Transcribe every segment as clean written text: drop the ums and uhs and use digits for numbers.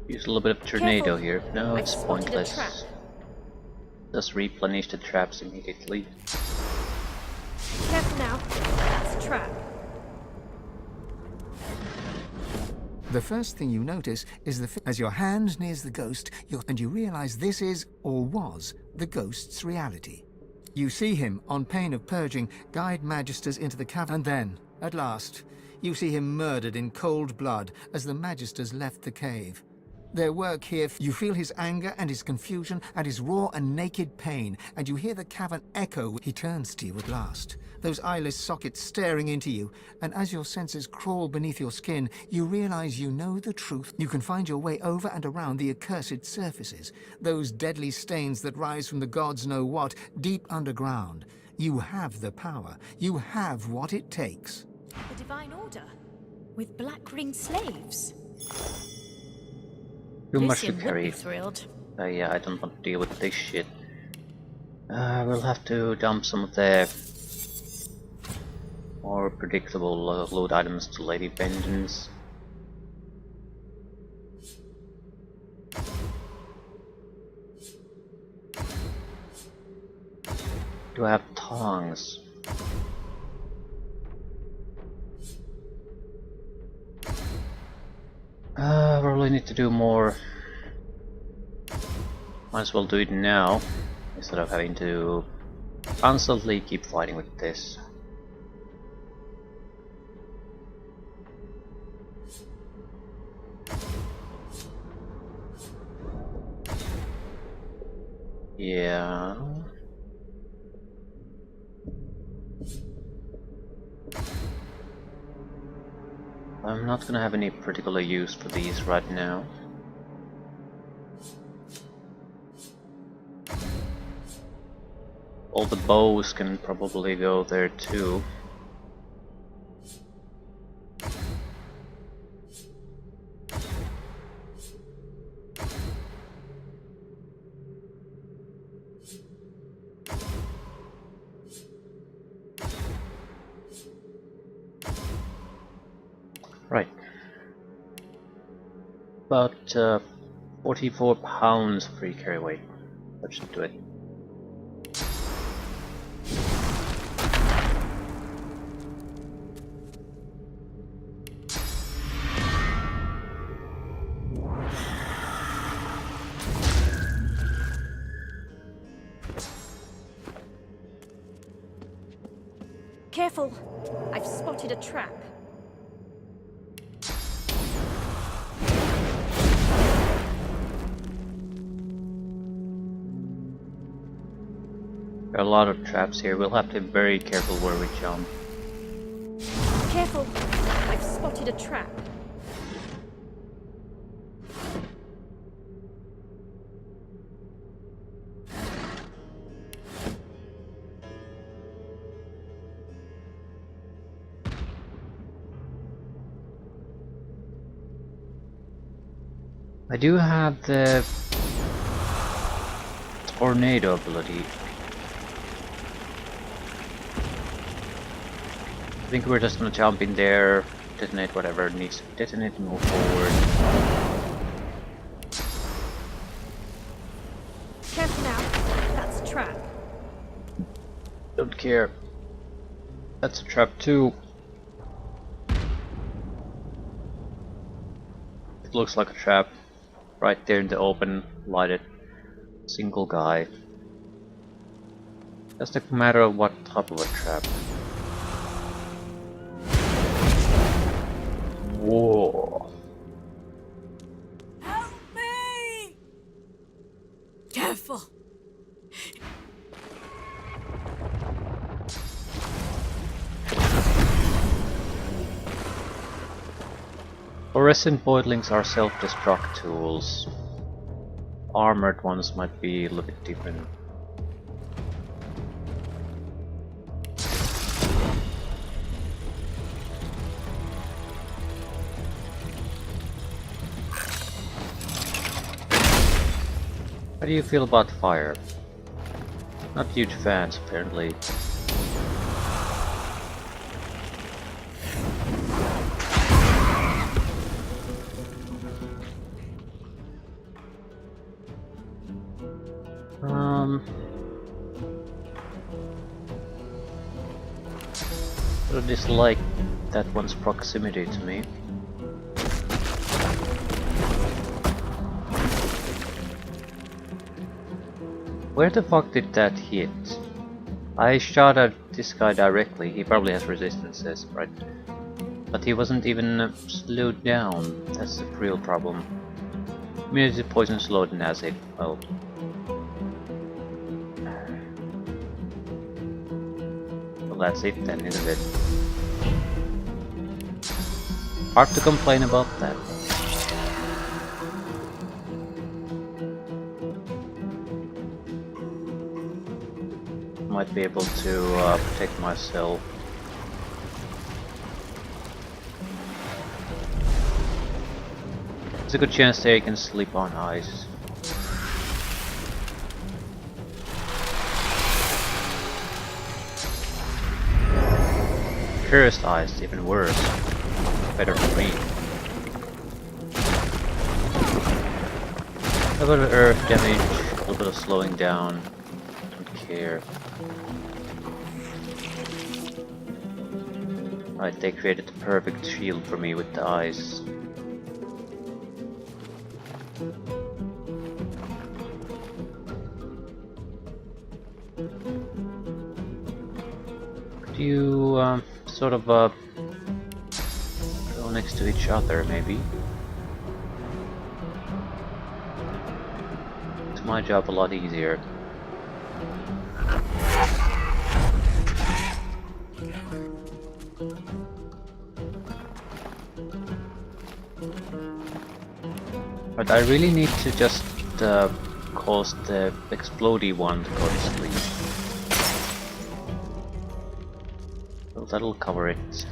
Use a little bit of tornado Careful. here. No, I've it's spotted a trap. pointless. Just replenish the traps immediately. Careful now. That's a trap. The first thing you notice is as your hand nears the ghost, and you realize this is, or was, the ghost's reality. You see him, on pain of purging, guide Magisters into the cavern, and then, at last, you see him murdered in cold blood as the Magisters left the cave. Their work here, you feel his anger and his confusion and his raw and naked pain, and you hear the cavern echo. He turns to you at last, those eyeless sockets staring into you, and as your senses crawl beneath your skin, you realize you know the truth. You can find your way over and around the accursed surfaces, those deadly stains that rise from the gods know what, deep underground. You have the power. You have what it takes. The Divine Order? With black ring slaves? Too much to Lucian would carry. be thrilled. Yeah, I don't want to deal with this shit. We'll have to dump some of the more predictable loot items to Lady Vengeance. Do I have tongs? Probably need to do more. Might as well do it now, instead of having to constantly keep fighting with this. Yeah. I'm not gonna have any particular use for these right now. All the bows can probably go there too. Right. About 44 pounds free carry weight. That should do it. Careful. I've spotted a trap. There are a lot of traps here. We'll have to be very careful where we jump. Careful. I've spotted a trap. I do have the tornado ability. I think we're just gonna jump in there, detonate whatever needs to detonate and move forward. Careful now. That's a trap. Don't care. That's a trap too. It looks like a trap. Right there in the open, lighted. Single guy. Just a matter of what type of a trap. Whoa. Help me! Careful. Fluorescent voidlings are self-destruct tools. Armored ones might be a little bit different. How do you feel about fire? Not huge fans, apparently. dislike that one's proximity to me. Where the fuck did that hit? I shot at this guy directly. He probably has resistances, right? But he wasn't even slowed down. That's the real problem. Immunity to poison, slowed, and acid. Well. Well, that's it then, isn't it? Hard to complain about that. Might be able to protect myself. There's a good chance there you can sleep on ice. Cursed ice, even worse. Better for me. A little bit of earth damage, a little bit of slowing down. Don't care. Right, they created the perfect shield for me with the ice. Could you sort of go next to each other, maybe? It's my job a lot easier. But I really need to just cause the explodey one to go to sleep. So that'll cover it.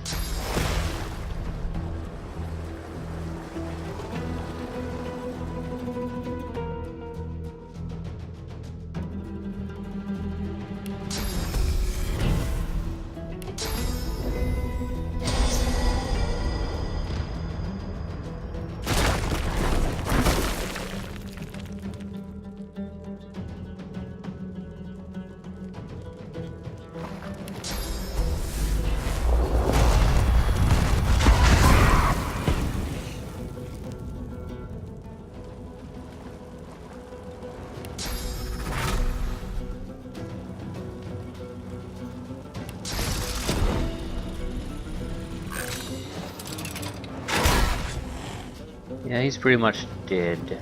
Yeah, he's pretty much dead.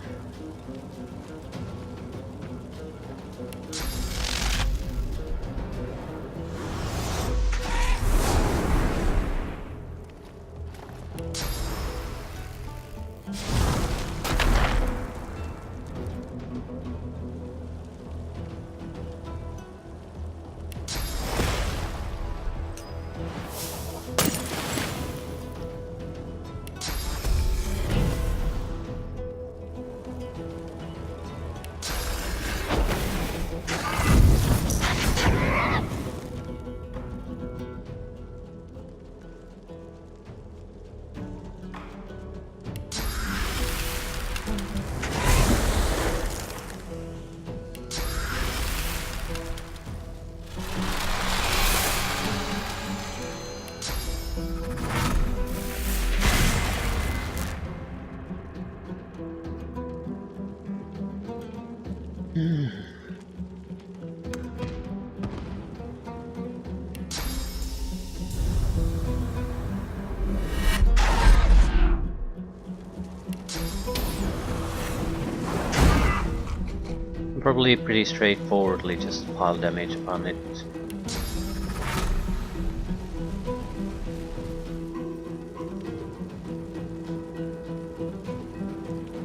Probably pretty straightforwardly just pile damage on it.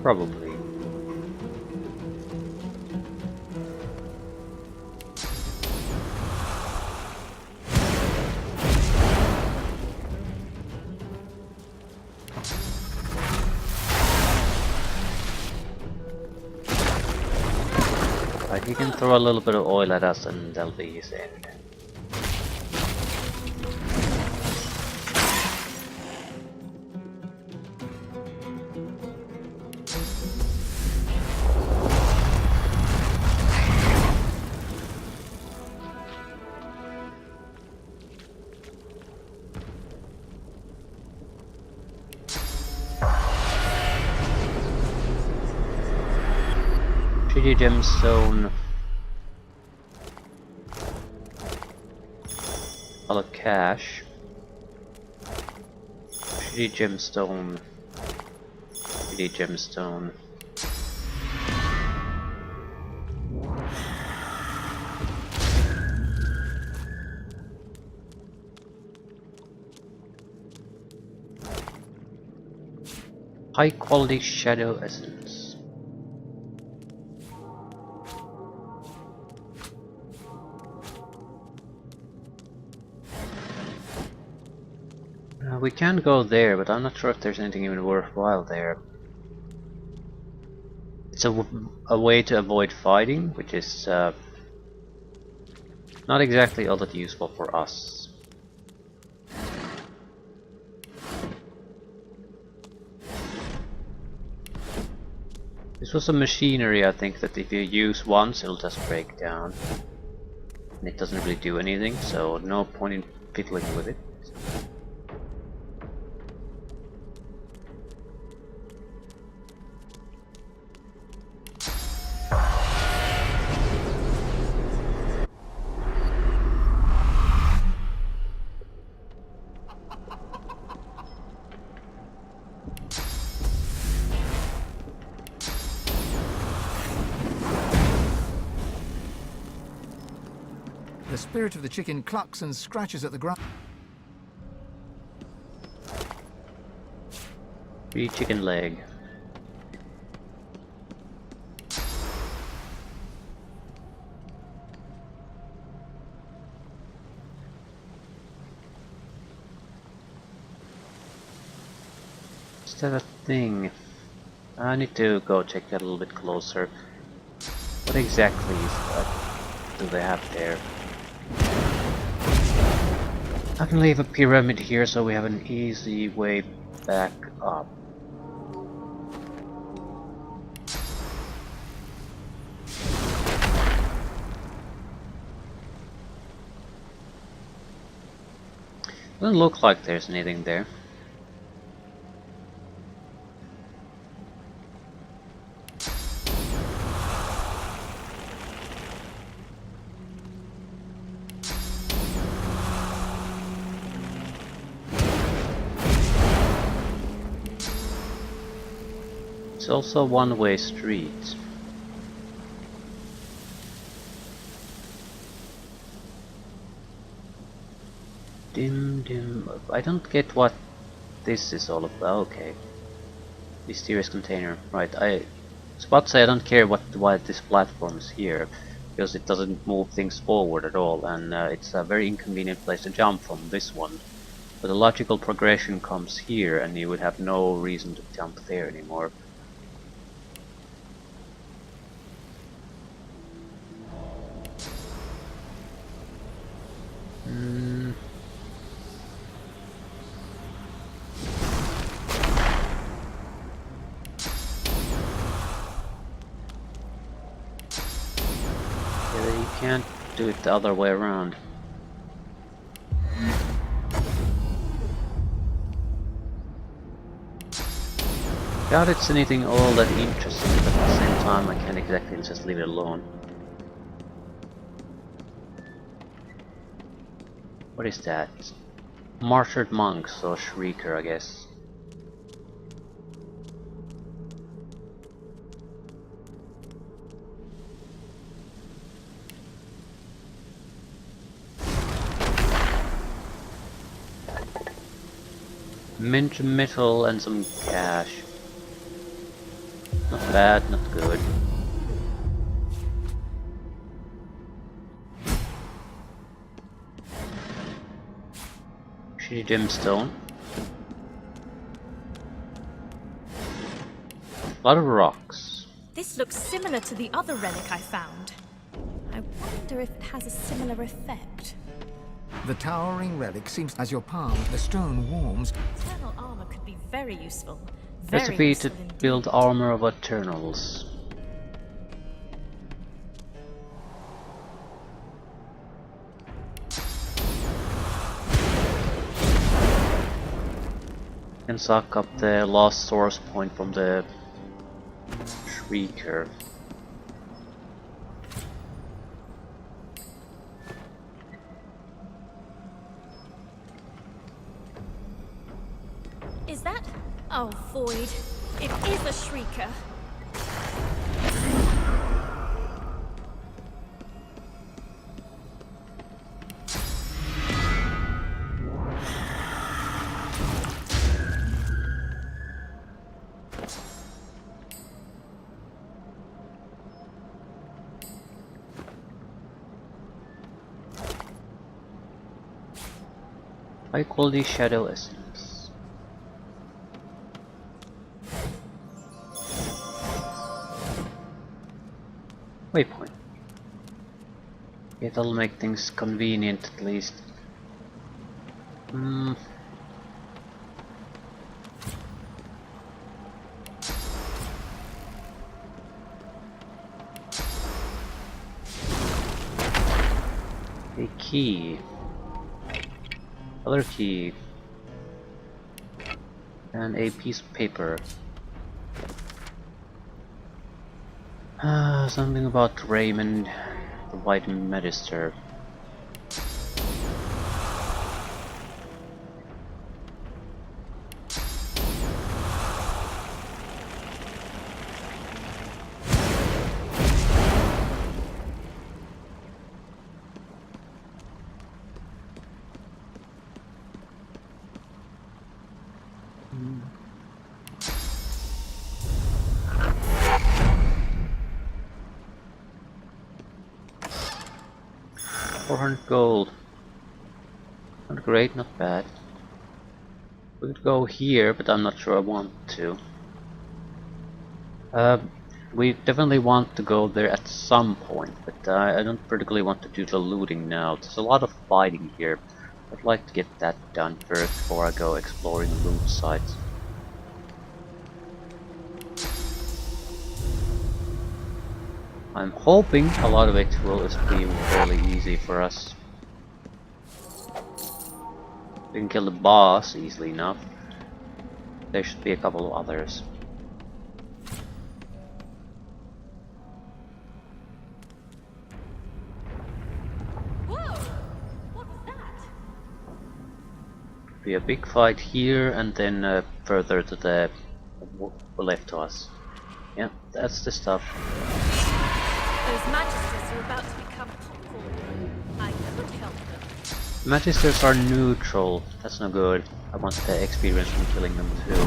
Probably. Like, he can throw a little bit of oil at us and that'll be his end. 3D gemstone. A lot of cash. 3D gemstone. 3D gemstone. High quality shadow essence. We can go there, but I'm not sure if there's anything even worthwhile there. It's a way to avoid fighting, which is not exactly all that useful for us. This was a machinery, I think, that if you use once it'll just break down. And it doesn't really do anything, so no point in fiddling with it. The spirit of the chicken clucks and scratches at the ground. 3 chicken leg. Is that a thing? I need to go check that a little bit closer. What exactly is that? Do they have there? I can leave a pyramid here so we have an easy way back up. Doesn't look like there's anything there. It's also a one-way street. Dim. I don't get what this is all about. Okay. Mysterious container. Right, I was about to say I don't care why this platform is here, because it doesn't move things forward at all, and it's a very inconvenient place to jump from, this one. But the logical progression comes here, and you would have no reason to jump there anymore. Yeah, you can't do it the other way around. Doubt it's anything all that interesting, but at the same time I can't exactly just leave it alone. What is that? Martyred monks, or shrieker, I guess. Mint metal and some cash. Not bad, not good. Shitty gemstone. A lot of rocks. This looks similar to the other relic I found. I wonder if it has a similar effect. The towering relic seems as your palm, the stone warms. Eternal armor could be very useful. Very Recipe to useful indeed. build armor of Eternals. Can suck up the lost source point from the Shrieker. Oh, Void. It is a shrieker. High quality shadow essence. Waypoint. It'll make things convenient at least. A key. Other key. And a piece of paper. Something about Raymond, the White Magister. $400 gold. Not great, not bad. We could go here, but I'm not sure I want to. We definitely want to go there at some point, but I don't particularly want to do the looting now. There's a lot of fighting here. I'd like to get that done first before I go exploring loot sites. I'm hoping a lot of it will be fairly easy for us. We can kill the boss easily enough. There should be a couple of others. Whoa! What was that? Be a big fight here and then further to the left to us. Yeah, that's the stuff. Those magisters are about to become popcorn. I could help them. Magisters are neutral. That's no good. I want the experience from killing them too.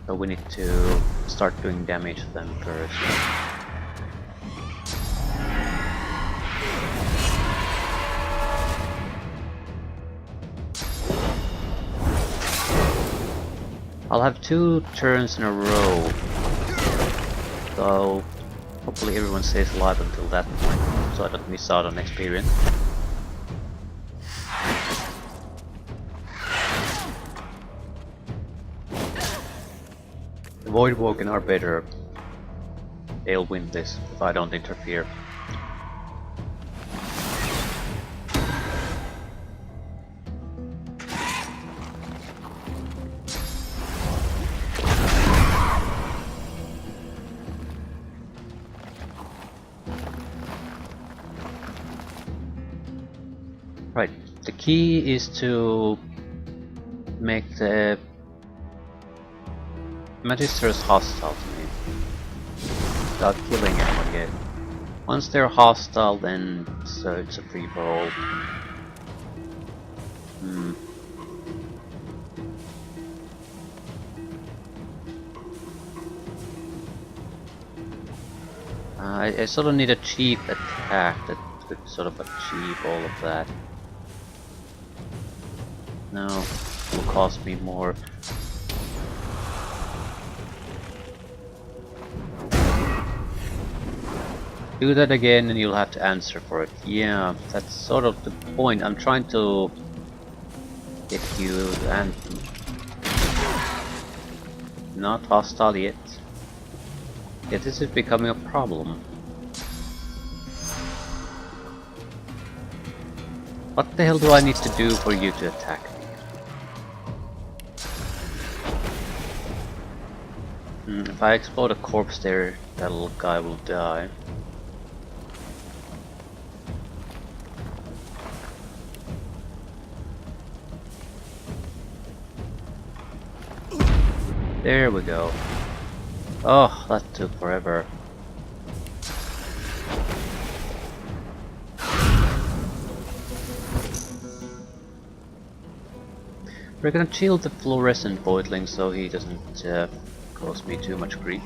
So we need to start doing damage to them first. I'll have 2 turns in a row. So hopefully everyone stays alive until that point, so I don't miss out on experience. The Voidwoken are better. They'll win this if I don't interfere. Right, the key is to make the Magisters hostile to me without killing anyone yet. Once they're hostile, then it's a free for all. I sort of need a cheap attack that could sort of achieve all of that. No, it will cost me more. Do that again and you'll have to answer for it. Yeah, that's sort of the point. I'm trying to get you and not hostile yet. Yeah, this is becoming a problem. What the hell do I need to do for you to attack me? If I explode a corpse there, that little guy will die. There we go. Oh, that took forever. We're gonna shield the fluorescent voidling so he doesn't cause me too much grief.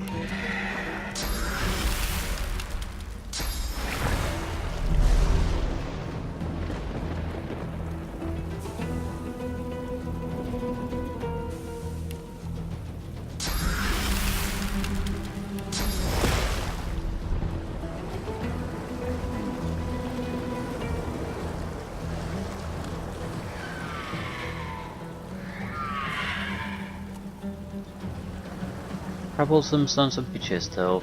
Troublesome sons of bitches, though.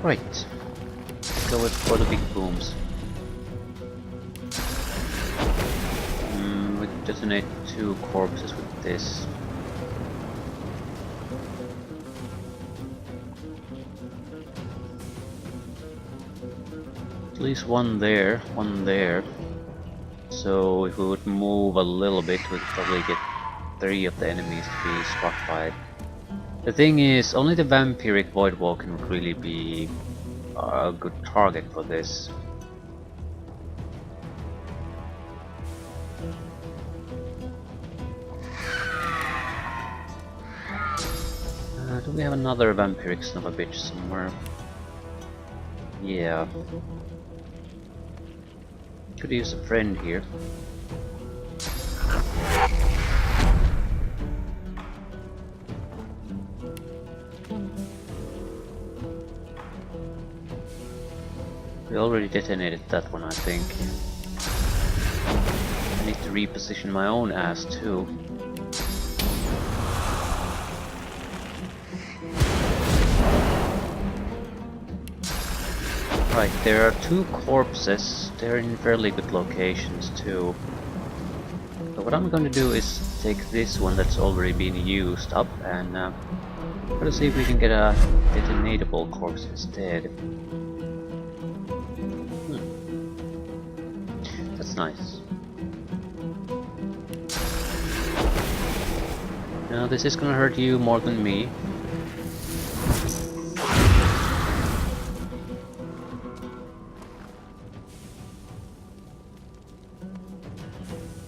Right. Let's go for the big booms. We detonate 2 corpses with this. At least one there, one there. So if we would move a little bit, we'd probably get 3 of the enemies to be struck by it. The thing is, only the vampiric voidwalking would really be a good target for this. Do we have another vampiric son of a bitch somewhere? Yeah. Could use a friend here. We already detonated that one, I think. I need to reposition my own ass too. Right, there are 2 corpses. They're in fairly good locations too. So what I'm going to do is take this one that's already been used up and try to see if we can get a detonatable corpse instead. That's nice. Now this is gonna hurt you more than me.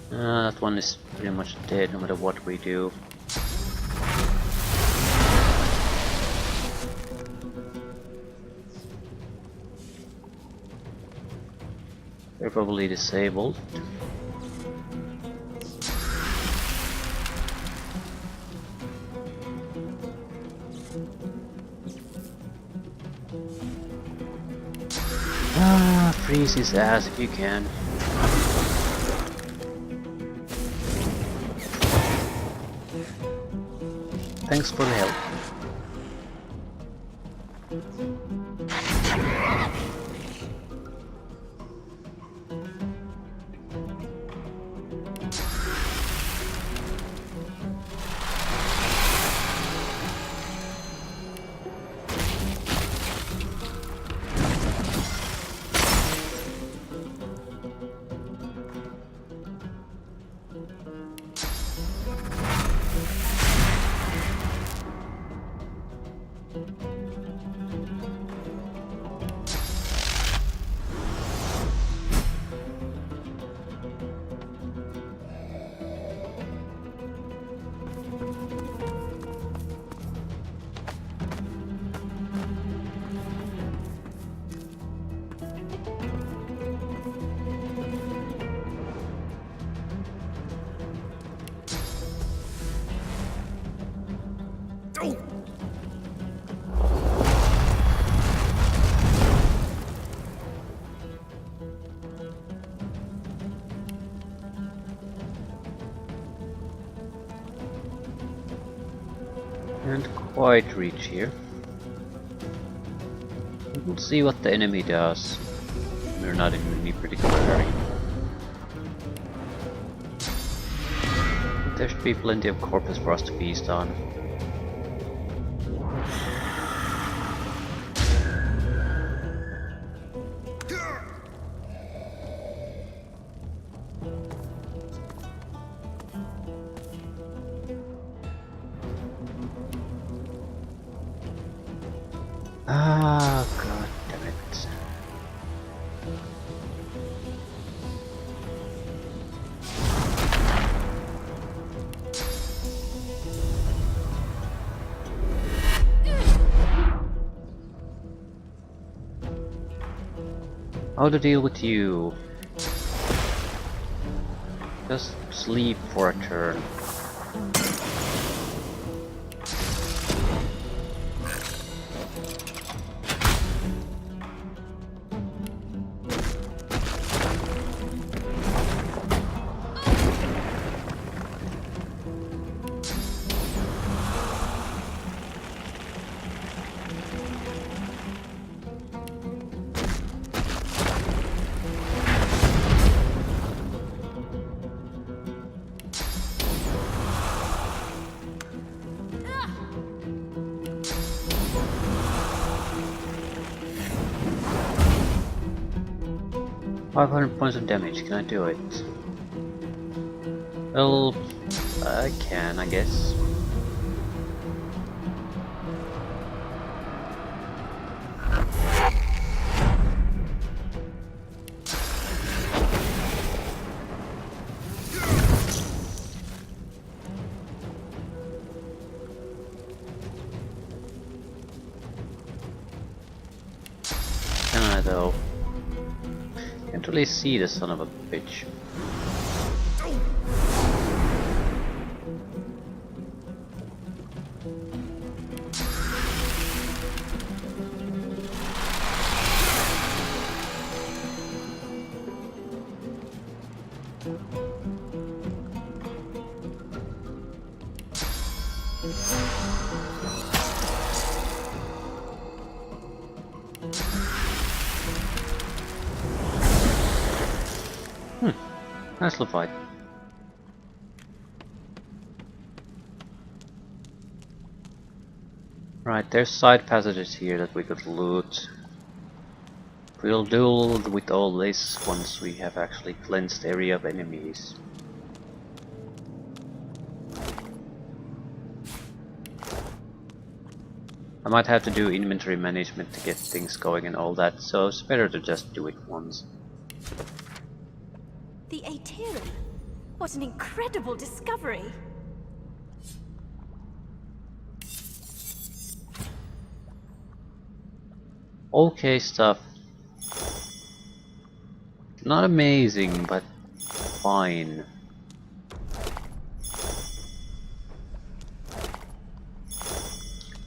That one is pretty much dead no matter what we do. They're probably disabled. Freeze his ass if you can. Thanks for the help. Can't quite reach here. We'll see what the enemy does. We're not in any particular hurry. There should be plenty of corpses for us to feast on. How to deal with you? Just sleep for a turn. $500 of damage, can I do it? Well, I can, I guess. Can I though? Can't really see the son of a bitch. Nice little fight. Right, there's side passages here that we could loot. We'll deal with all this once we have actually cleansed the area of enemies. I might have to do inventory management to get things going and all that, so it's better to just do it once. The Aetherin? What an incredible discovery! Okay stuff. Not amazing, but fine.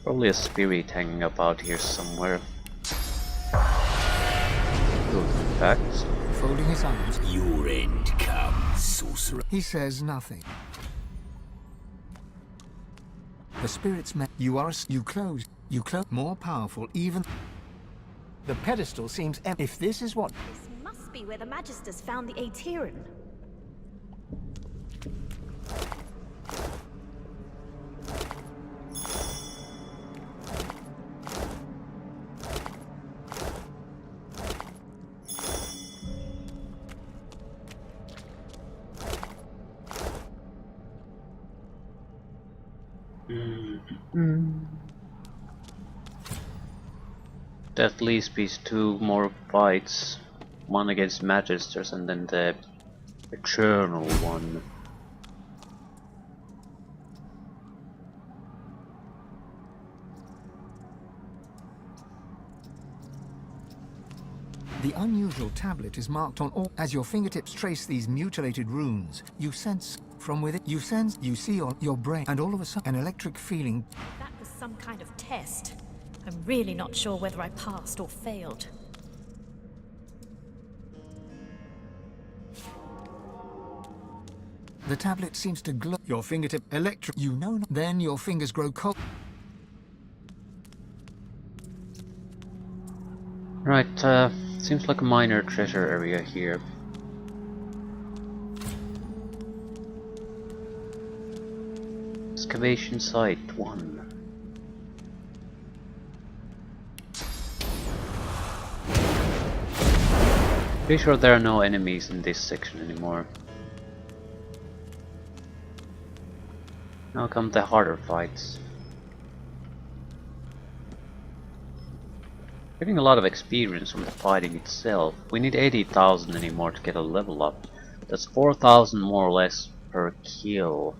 Probably a spirit hanging about here somewhere. Good facts. Folding his arms, Your end comes, sorcerer. he says nothing. The spirits met. You are. You close. More powerful, even. The pedestal seems empty. If this is what. This must be where the Magisters found the Aetherin. At least be 2 more fights. One against Magisters and then the Eternal one. The unusual tablet is marked on all. As your fingertips trace these mutilated runes, you sense from within. You see your brain, and all of a sudden, an electric feeling. That was some kind of test. I'm really not sure whether I passed or failed. The tablet seems to glow. Your fingertip electric. You know. Then your fingers grow cold. Right, seems like a minor treasure area here. Excavation site 1. Pretty sure there are no enemies in this section anymore. Now come the harder fights. Getting a lot of experience from the fighting itself. We need 80,000 anymore to get a level up. That's 4,000 more or less per kill.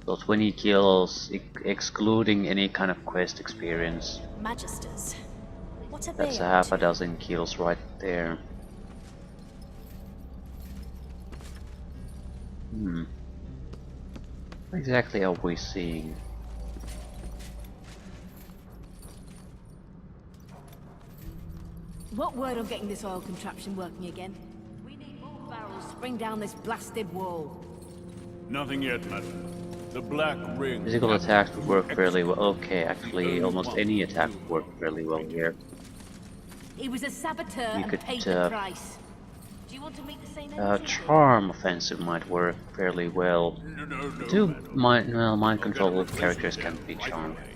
So 20 kills, excluding any kind of quest experience. Magisters. What are That's they a up half a to? dozen kills right there. Hmm. What exactly are we seeing? What word on getting this oil contraption working again? We need more barrels to bring down this blasted wall. Nothing yet, madam. The Black Ring. Physical happens attacks to would be work fairly well. excellent. Okay, actually, Only almost one any attack will would work fairly well here. He was a saboteur You and could, paid the price. Do you want to meet the same end? charm offensive might work fairly well. No, Do madam. mind, well, mind I'll get a control replacement characters in can be right charmed. away.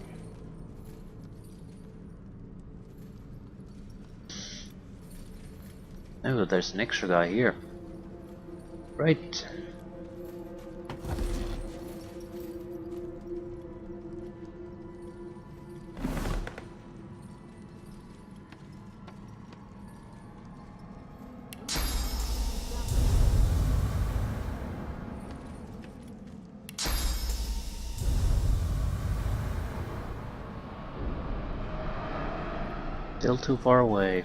Oh, there's an extra guy here. Right. Still too far away.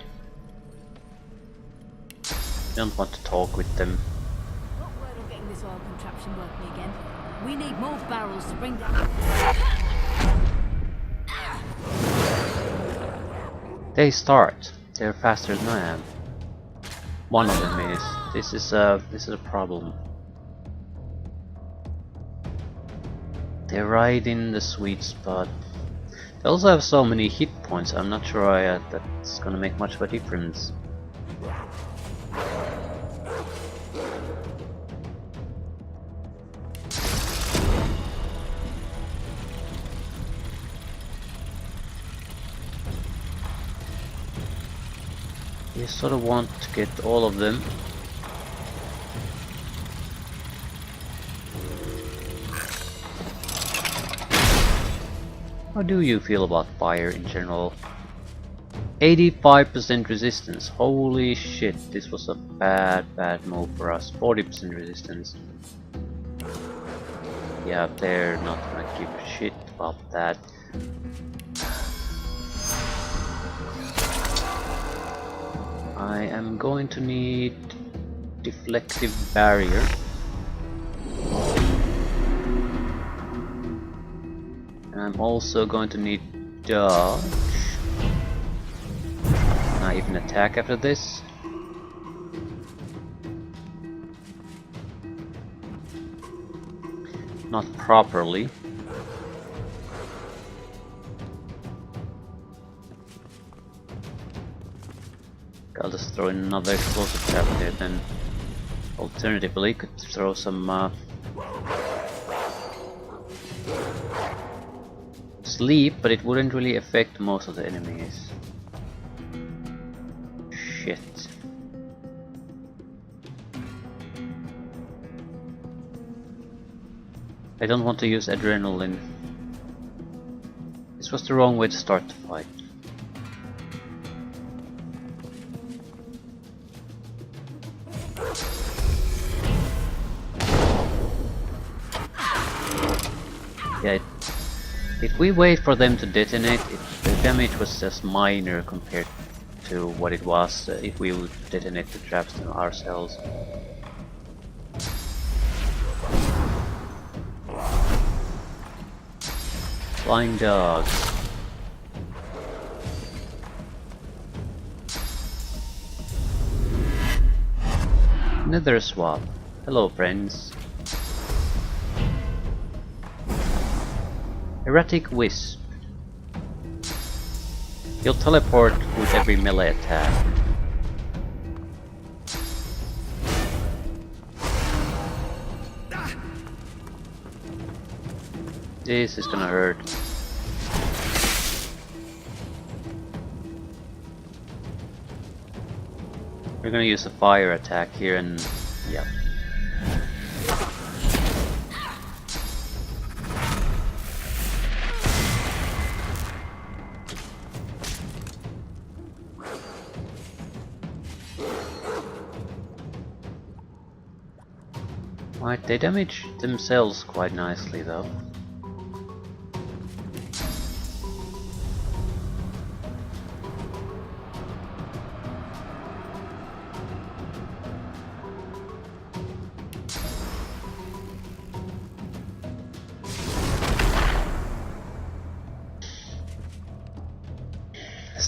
Don't want to talk with them. What word on getting this oil contraption working again? We need more barrels to bring down. They start. They're faster than I am. One of them is. This is a problem. They're right in the sweet spot. They also have so many hit points. I'm not sure that's gonna make much of a difference. You sort of want to get all of them. How do you feel about fire in general? 85% resistance. Holy shit, this was a bad move for us. 40% resistance. Yeah, they're not gonna give a shit about that. I am going to need deflective barrier. And I'm also going to need dodge. Can I even attack after this? Not properly. I'll just throw in another explosive trap there, then alternatively could throw some sleep, but it wouldn't really affect most of the enemies. Shit. I don't want to use adrenaline. This was the wrong way to start the fight. Yeah, if we wait for them to detonate, the damage was just minor compared to what it was if we would detonate the traps ourselves. Flying dogs. Nether swap. Hello, friends. Erratic Wisp. You'll teleport with every melee attack. This is gonna hurt. We're gonna use a fire attack here and yeah. Right, they damage themselves quite nicely though.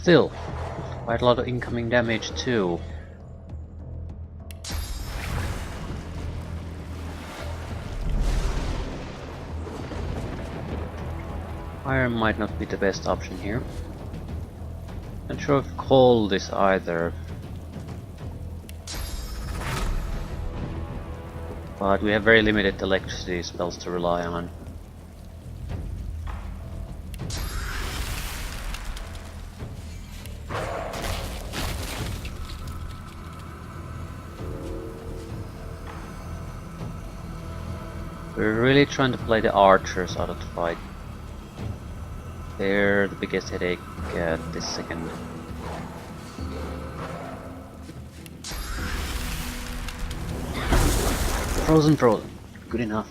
still, quite a lot of incoming damage too. Fire might not be the best option here. Not sure if cold is either. But we have very limited electricity spells to rely on. We're really trying to play the archers out of the fight. They're the biggest headache this second. Frozen. Good enough.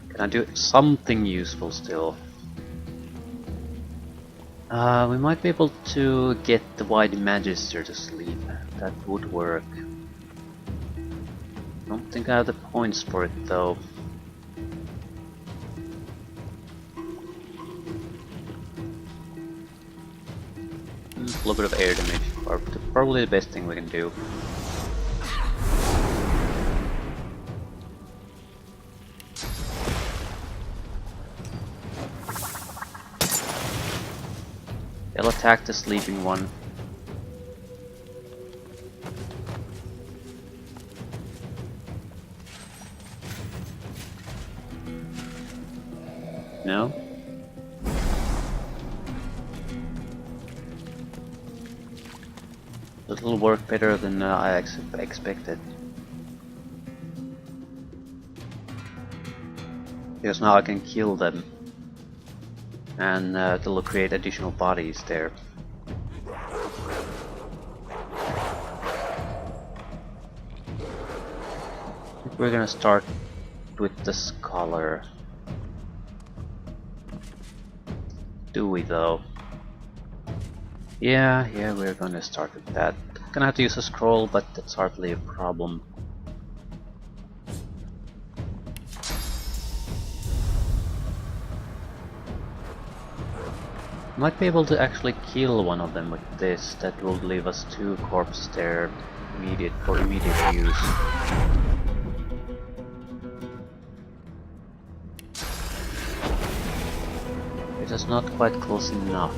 Can I do something useful still? We might be able to get the White Magister to sleep. That would work. Don't think I have the points for it though. A little bit of air damage, probably the best thing we can do. They'll attack the sleeping one. No? It'll work better than I expected. Because now I can kill them. And they'll create additional bodies there. I think we're gonna start with the Scholar. Do we though? Yeah, we're gonna start with that. Gonna have to use a scroll, but that's hardly a problem. Might be able to actually kill one of them with this. That will leave us 2 corpses there for immediate use. It is not quite close enough.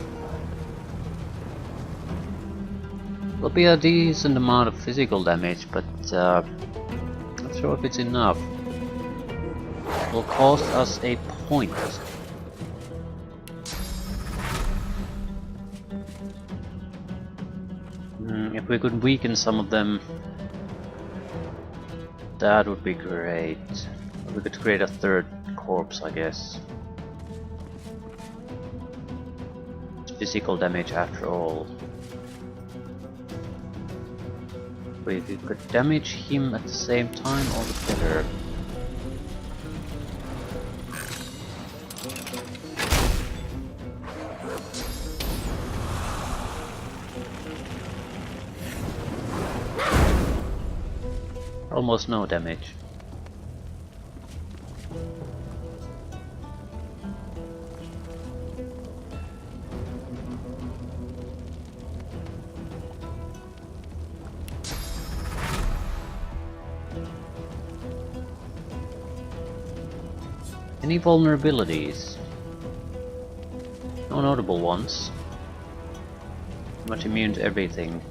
Will be a decent amount of physical damage, but not sure if it's enough. It will cost us a point. If we could weaken some of them, that would be great. We could create a 3rd corpse, I guess. It's physical damage after all. If we could damage him at the same time, all the better. Almost no damage. Any vulnerabilities? No notable ones. Much immune to everything.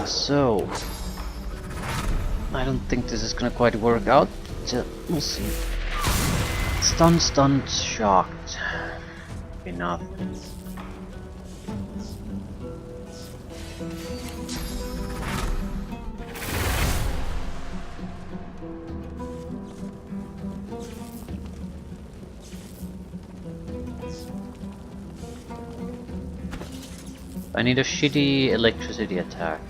So I don't think this is gonna quite work out. We'll see. Stunned, shocked. Enough. I need a shitty electricity attack.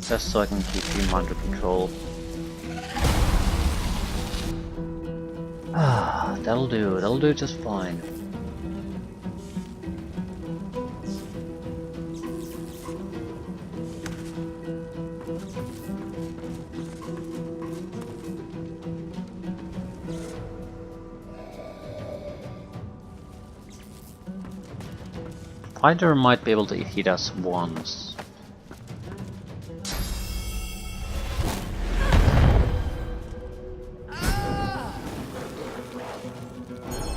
Just so I can keep him under control. That'll do just fine. Spider might be able to hit us once.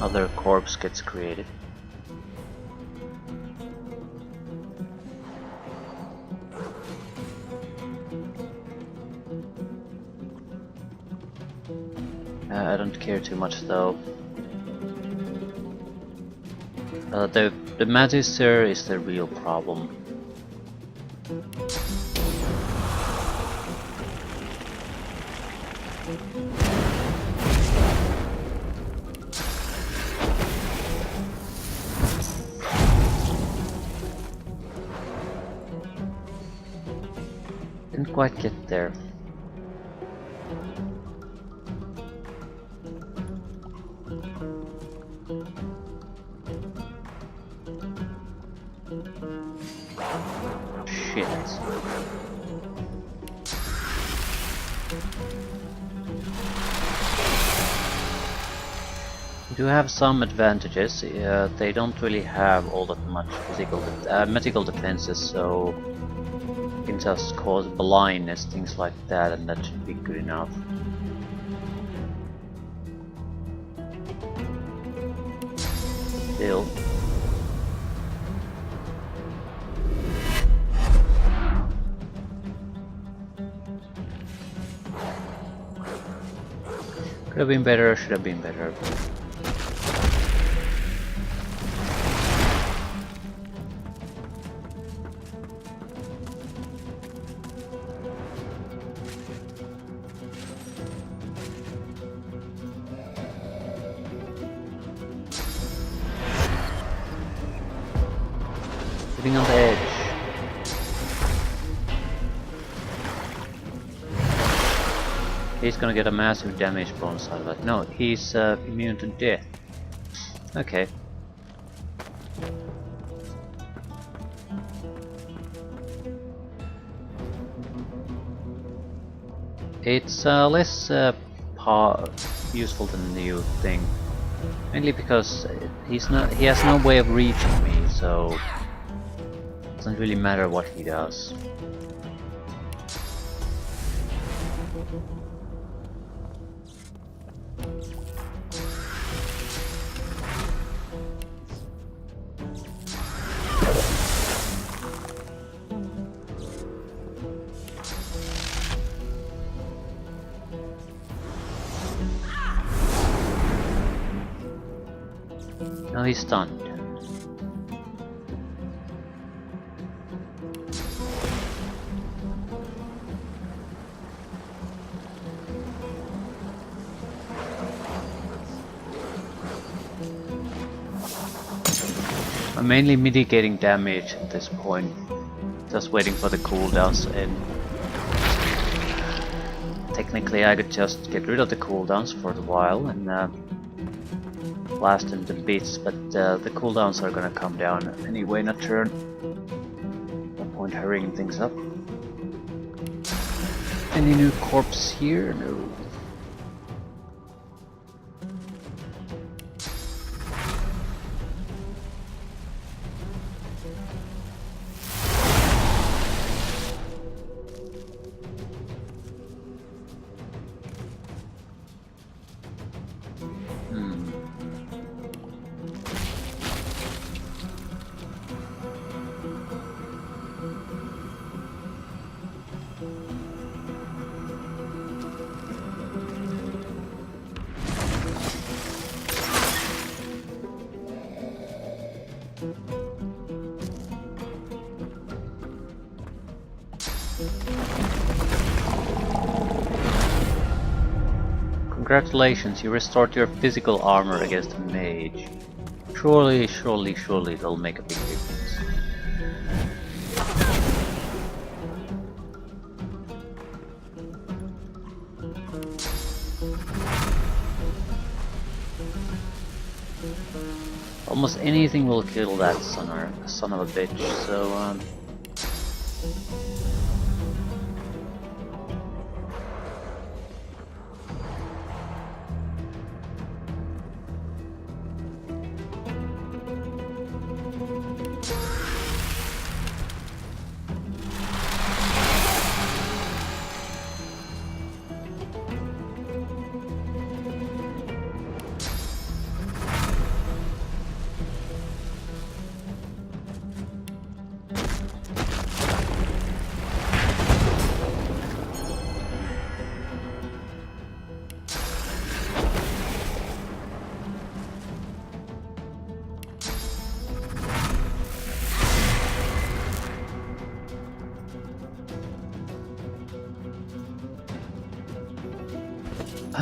Other corpse gets created. I don't care too much though. The Magister is the real problem. Didn't quite get there. Shit. We do have some advantages. They don't really have all that much magical defenses, so you can just cause blindness, things like that, and that should be good enough. Still. Could have been better, should have been better. Sitting on the edge. He's gonna get a massive damage bonus out of that. No, he's immune to death. Okay. It's less useful than you think. Mainly because he has no way of reaching me, so it doesn't really matter what he does. Now he's stunned. I'm mainly mitigating damage at this point, just waiting for the cooldowns to end. Technically I could just get rid of the cooldowns for a while and blast them to bits, but the cooldowns are gonna come down anyway in a turn. No point hurrying things up. Any new corpse here? No. Congratulations, you restored your physical armor against a mage. Surely it'll make a big difference. Almost anything will kill that son of a bitch, so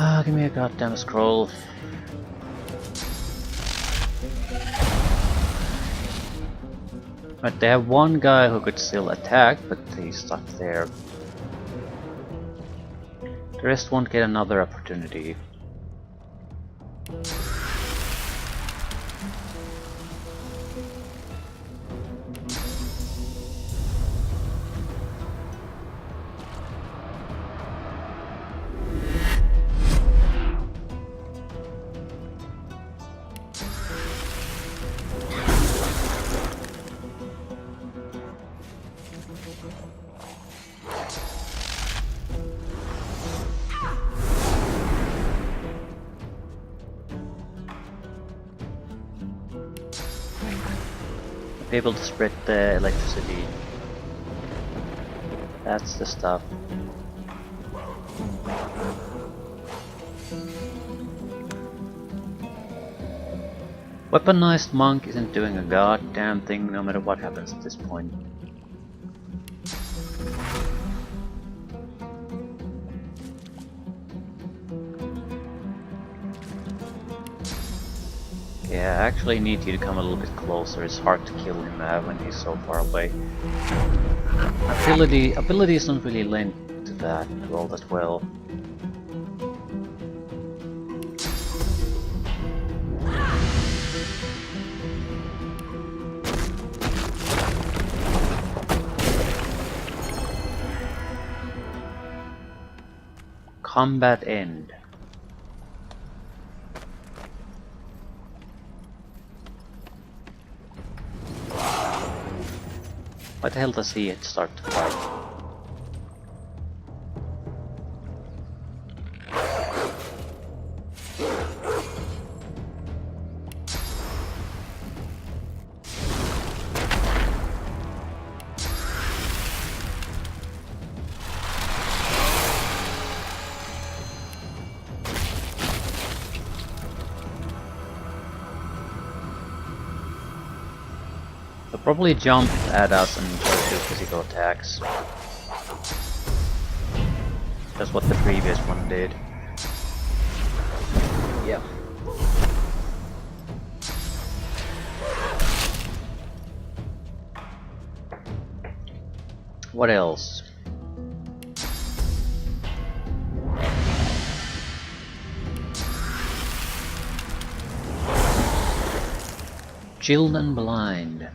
Ah, give me a goddamn scroll. Right, they have one guy who could still attack, but he's stuck there. The rest won't get another opportunity. Be able to spread the electricity. That's the stuff. Weaponized monk isn't doing a goddamn thing no matter what happens at this point. Yeah, I actually need you to come a little bit closer. It's hard to kill him when he's so far away. Abilities don't really lend to that all that well. Combat end. Why the hell does he start to fight? They'll probably jump at us and try to do physical attacks. That's what the previous one did. Yeah. What else? Chilled and blind.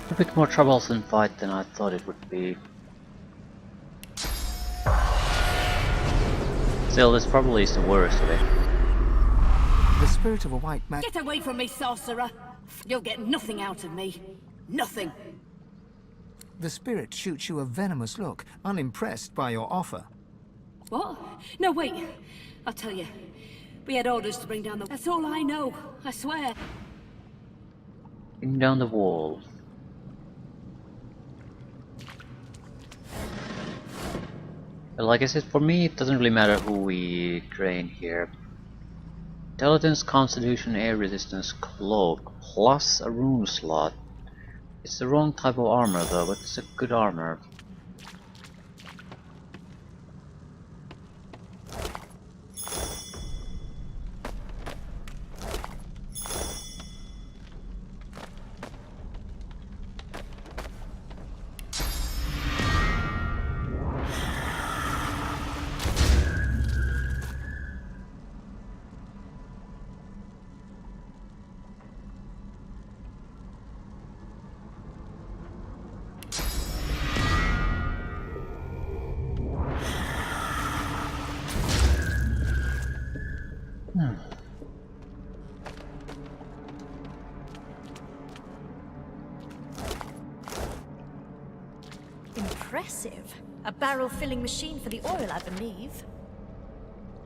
A bit more troublesome fight than I thought it would be. Still, this probably is the worst of it. The spirit of a white man. Get away from me, sorcerer! You'll get nothing out of me. Nothing! The spirit shoots you a venomous look, unimpressed by your offer. What? No, wait. I'll tell you. We had orders to bring down the... That's all I know, I swear. Bring down the wall. Well, like I said, for me it doesn't really matter who we train here. Intelligence, Constitution, Air Resistance, Cloak, plus a rune slot. It's the wrong type of armor though, but it's a good armor. impressive. A barrel filling machine for the oil, I believe.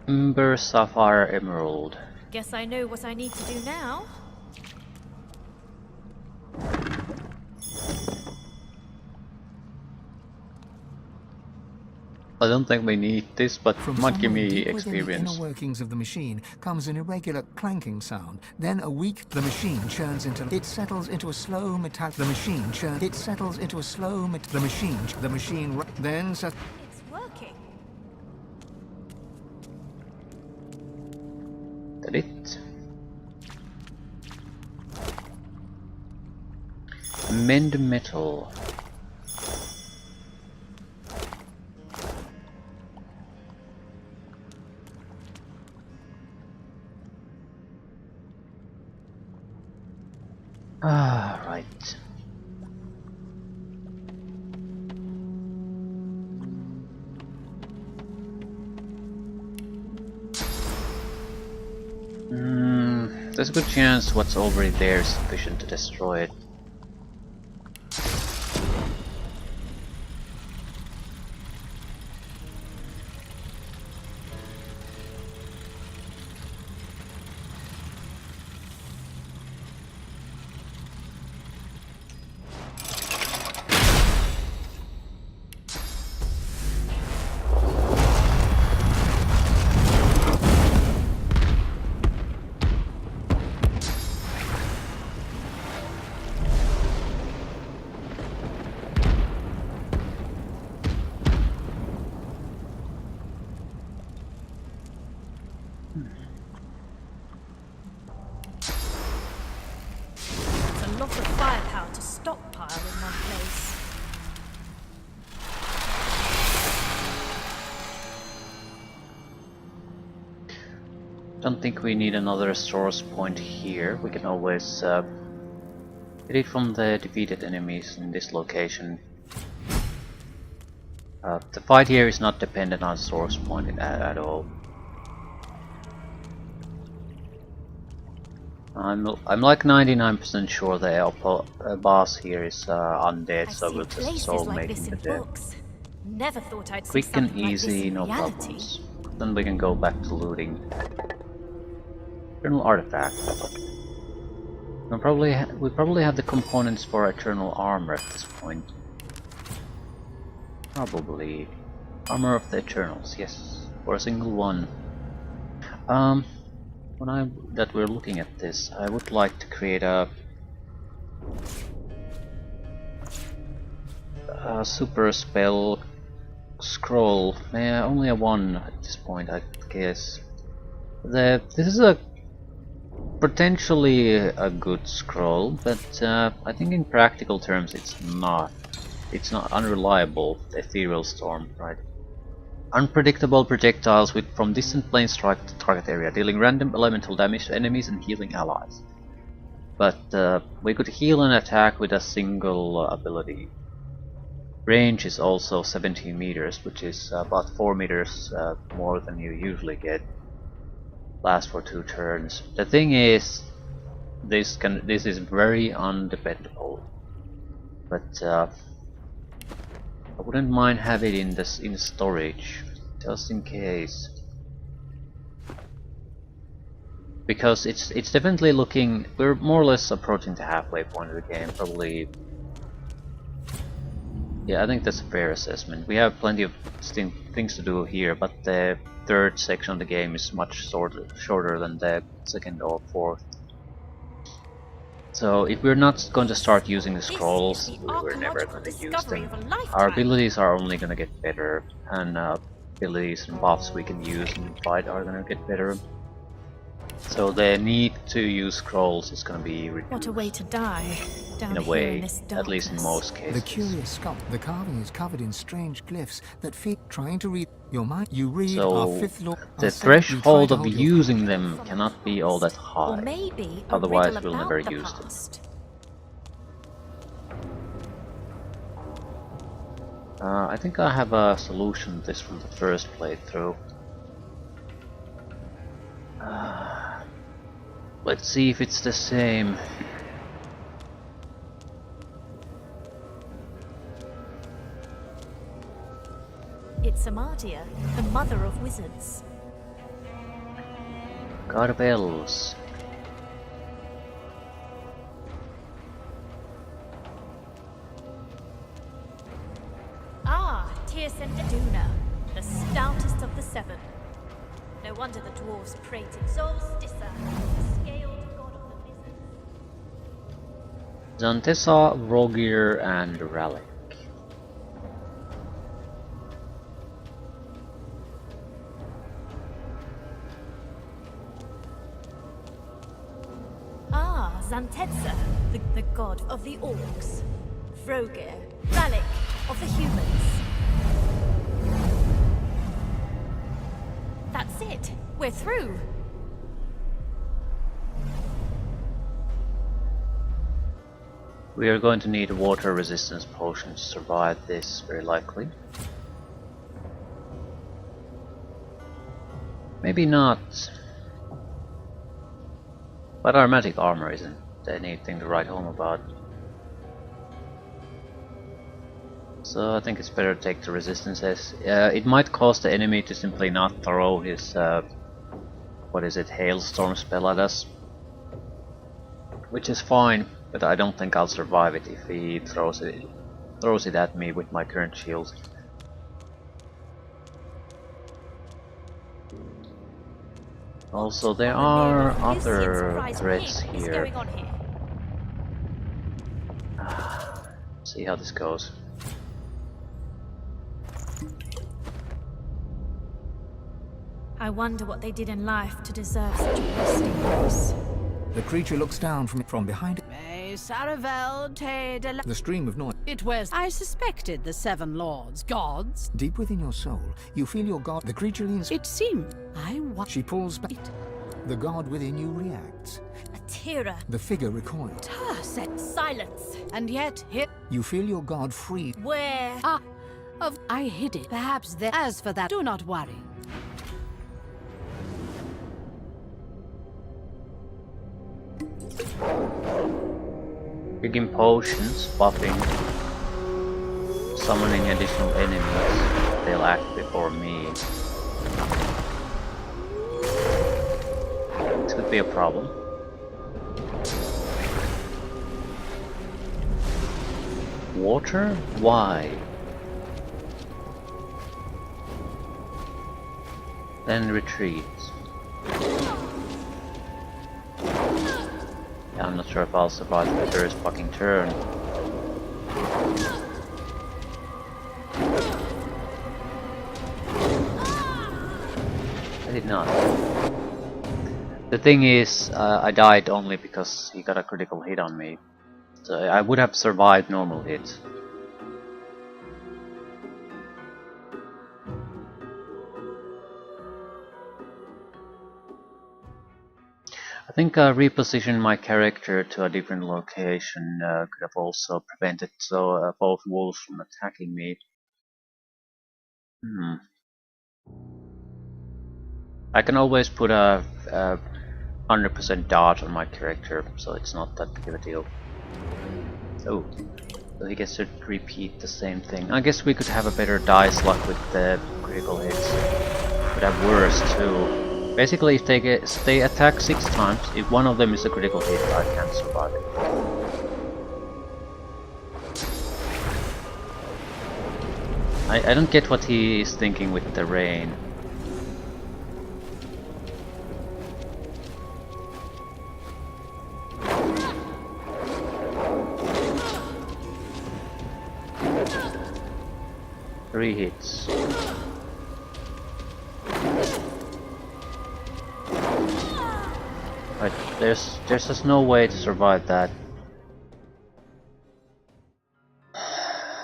Ember, Sapphire, Emerald. Guess I know what I need to do now. I don't think we need this, but From might give somewhere me deep within the experience. inner workings of the machine comes an irregular clanking sound. Then a weak. The machine churns into. It settles into a slow metallic. The machine churns. It settles into a slow The machine. The machine. Then. It's working. That it? Mend metal. Ah, right. There's a good chance what's already there is sufficient to destroy it. It's a lot of firepower to stockpile in one place. Don't think we need another source point here. We can always get it from the defeated enemies in this location. The fight here is not dependent on source point at all. I'm like 99% sure the boss here is undead, I've so seen we'll just places soul like make this him in to death. books. Never thought I'd see Quick and something like this easy, in no reality. problems. Then we can go back to looting. Eternal artifact. We probably have the components for eternal armor at this point. Probably. Armor of the Eternals, yes. For a single one. That we're looking at this, I would like to create a super spell scroll. Only a one at this point, I guess. This is a potentially a good scroll, but I think in practical terms it's not. It's not unreliable. The ethereal storm, right? Unpredictable projectiles from distant planes strike the target area, dealing random elemental damage to enemies and healing allies. But we could heal an attack with a single ability. Range is also 17 meters, which is about 4 meters more than you usually get. Last for 2 turns. The thing is, this is very undependable. But I wouldn't mind having it in storage, just in case. Because it's definitely looking. We're more or less approaching the halfway point of the game, probably. Yeah, I think that's a fair assessment. We have plenty of things to do here, but the third section of the game is much shorter than the second or fourth. So if we're not going to start using the scrolls, we're never going to use them. Our abilities are only going to get better, and abilities and buffs we can use in the fight are going to get better. So the need to use scrolls is going to be reduced. What a way to die, down in a here way, in this at least in darkness. most cases. The curious the carving is covered in strange glyphs that feed trying to read your mind. You read our So fifth law. the threshold of using them cannot be all that Or high. maybe a Otherwise riddle we'll about never the use them. past. I think I have a solution to this from the first playthrough. Let's see if it's the same. Samardia, the mother of wizards. God of elves. Ah, Duna, the stoutest of the seven. No wonder the dwarves prayed to Solstice, the scaled god of the blizzards. Zantessa, Rogir, and Ralik. Ah, Zantetsa, the god of the orcs. Vrogir, Ralik of the humans. That's it. We're through. We are going to need a water resistance potion to survive this, very likely. Maybe not. But aromatic armor isn't anything to write home about. So I think it's better to take the resistances. It might cause the enemy to simply not throw his what is it, hailstorm spell at us, which is fine, but I don't think I'll survive it if he throws it at me with my current shield. Also, there are other threats here. See how this goes. I wonder what they did in life to deserve such a resting place. The creature looks down from behind it. The The stream of noise. It was. I suspected the seven lords, gods. Deep within your soul, you feel your god. The creature leans. It seemed. She pulls back. The god within you reacts. Atira, The figure recoils. Said, silence. and yet hit. You feel your god free. Where? I hid it. Perhaps there. As for that, do not worry. Picking potions, buffing, summoning additional enemies. They'll act before me. This could be a problem. Water? Why? Then retreat. Yeah, I'm not sure if I'll survive the first fucking turn. I did not. The thing is, I died only because he got a critical hit on me. So I would have survived normal hits. I think repositioning my character to a different location could have also prevented both wolves from attacking me. I can always put a 100% dodge on my character, so it's not that big of a deal. Oh, so he gets to repeat the same thing. I guess we could have a better dice luck with the critical hits. Could have worse too. Basically, if they attack 6 times, if one of them is a critical hit, I can't survive it. I don't get what he is thinking with the rain. Three hits. But there's just no way to survive that.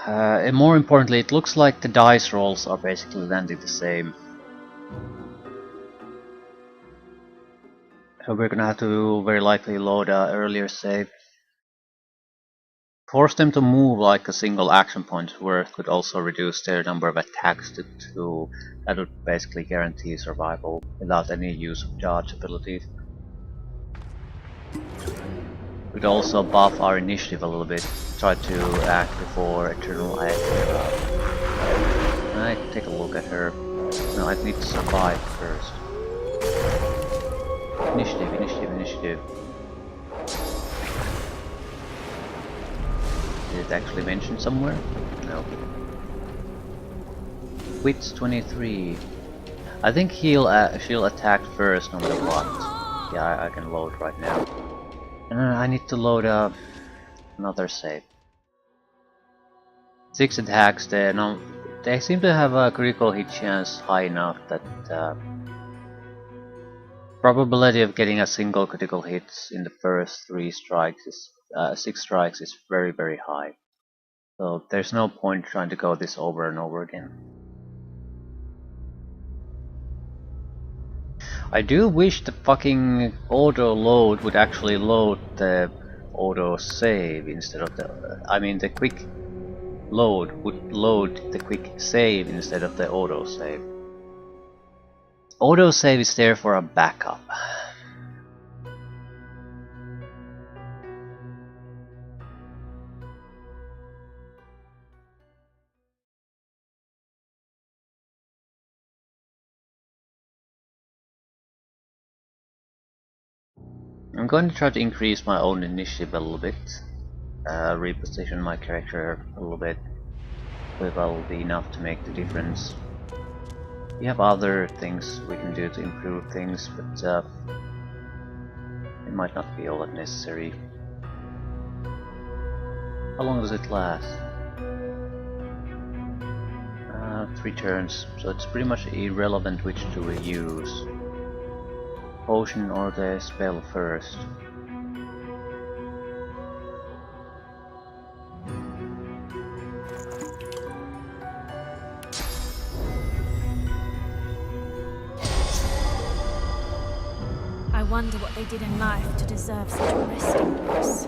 And more importantly, it looks like the dice rolls are basically landing the same. So we're gonna have to very likely load a earlier save. Force them to move like a single action point worth could also reduce their number of attacks to 2. That would basically guarantee survival without any use of dodge abilities. We'd also buff our initiative a little bit, try to act before Eternal Egg I take a look at her. No, I need to survive first. Initiative, initiative, initiative. Did it actually mention somewhere? No. Wits 23. I think she'll attack first no matter what. Yeah, I can load right now. And I need to load another save. 6 attacks there. No, they seem to have a critical hit chance high enough that probability of getting a single critical hit in the first 6 strikes is very, very high. So there's no point trying to go this over and over again. I do wish the fucking auto load would actually load the auto save instead of the. I mean, the quick load would load the quick save instead of the auto save. Auto save is there for a backup. I'm going to try to increase my own initiative a little bit, reposition my character a little bit, but that will be enough to make the difference. We have other things we can do to improve things, but it might not be all that necessary. How long does it last? 3 turns, so it's pretty much irrelevant which to use. Potion or the spell first. I wonder what they did in life to deserve such a resting place.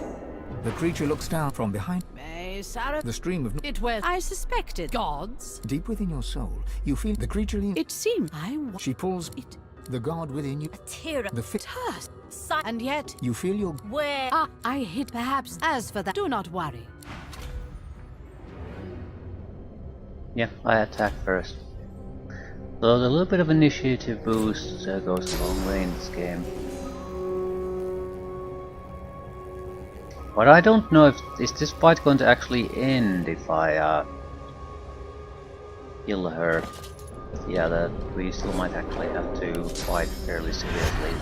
The creature looks down from behind. May Sarah. The stream of It was. I suspected gods. deep within your soul. You feel the creature lean. It seemed She pulls it. the god within you. A tear of The fit. Tusk. sight. And yet, You feel your. Where? I hid perhaps. As for that, do not worry. Yeah, I attack first. So a little bit of initiative boost goes a long way in this game. But I don't know if is this fight going to actually end if I kill her. Yeah, that we still might actually have to fight fairly seriously.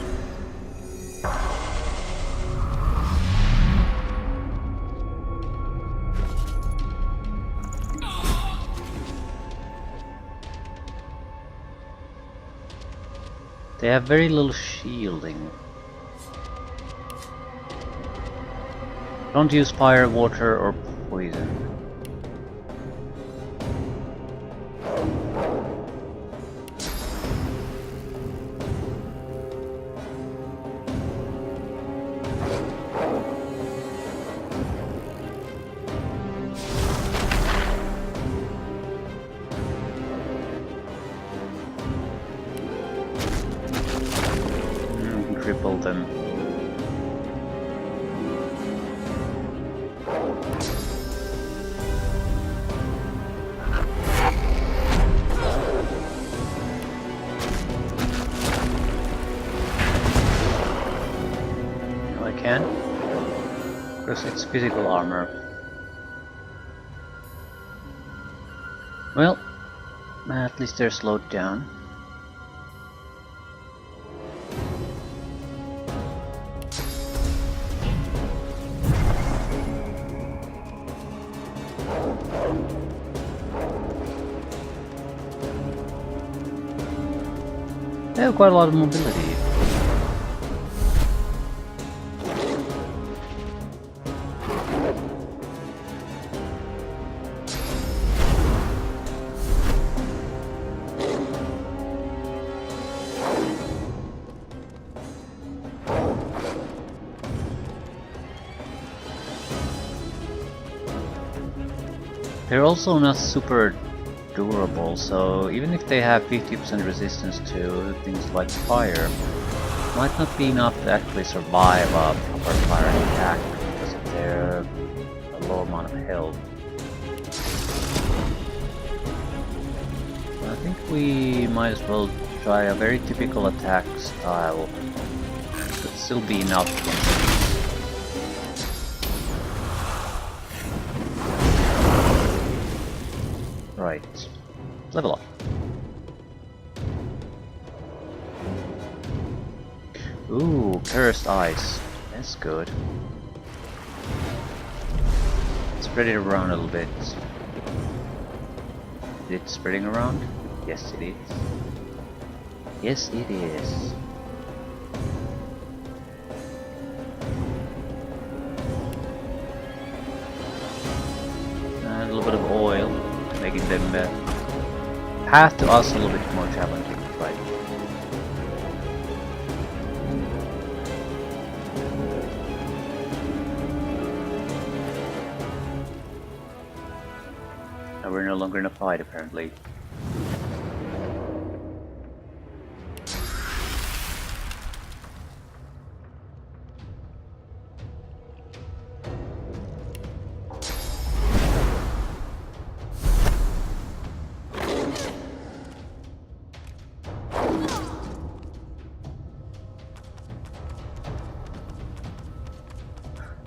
They have very little shielding. Don't use fire, water, or poison. Cripple them. No, I can. Because it's physical armor. Well, at least they're slowed down. They have quite a lot of mobility. They're also not super durable, so even if they have 50% resistance to things like fire, might not be enough to actually survive a proper fire attack because of their low amount of health. I think we might as well try a very typical attack style. Could still be enough against these. Right. Level up. Ooh, cursed ice. That's good. Spread it around a little bit. Is it spreading around? Yes, it is. Yes, it is. And a little bit of oil, making them path to us a little bit more challenging, right? Now we're no longer in a fight, apparently.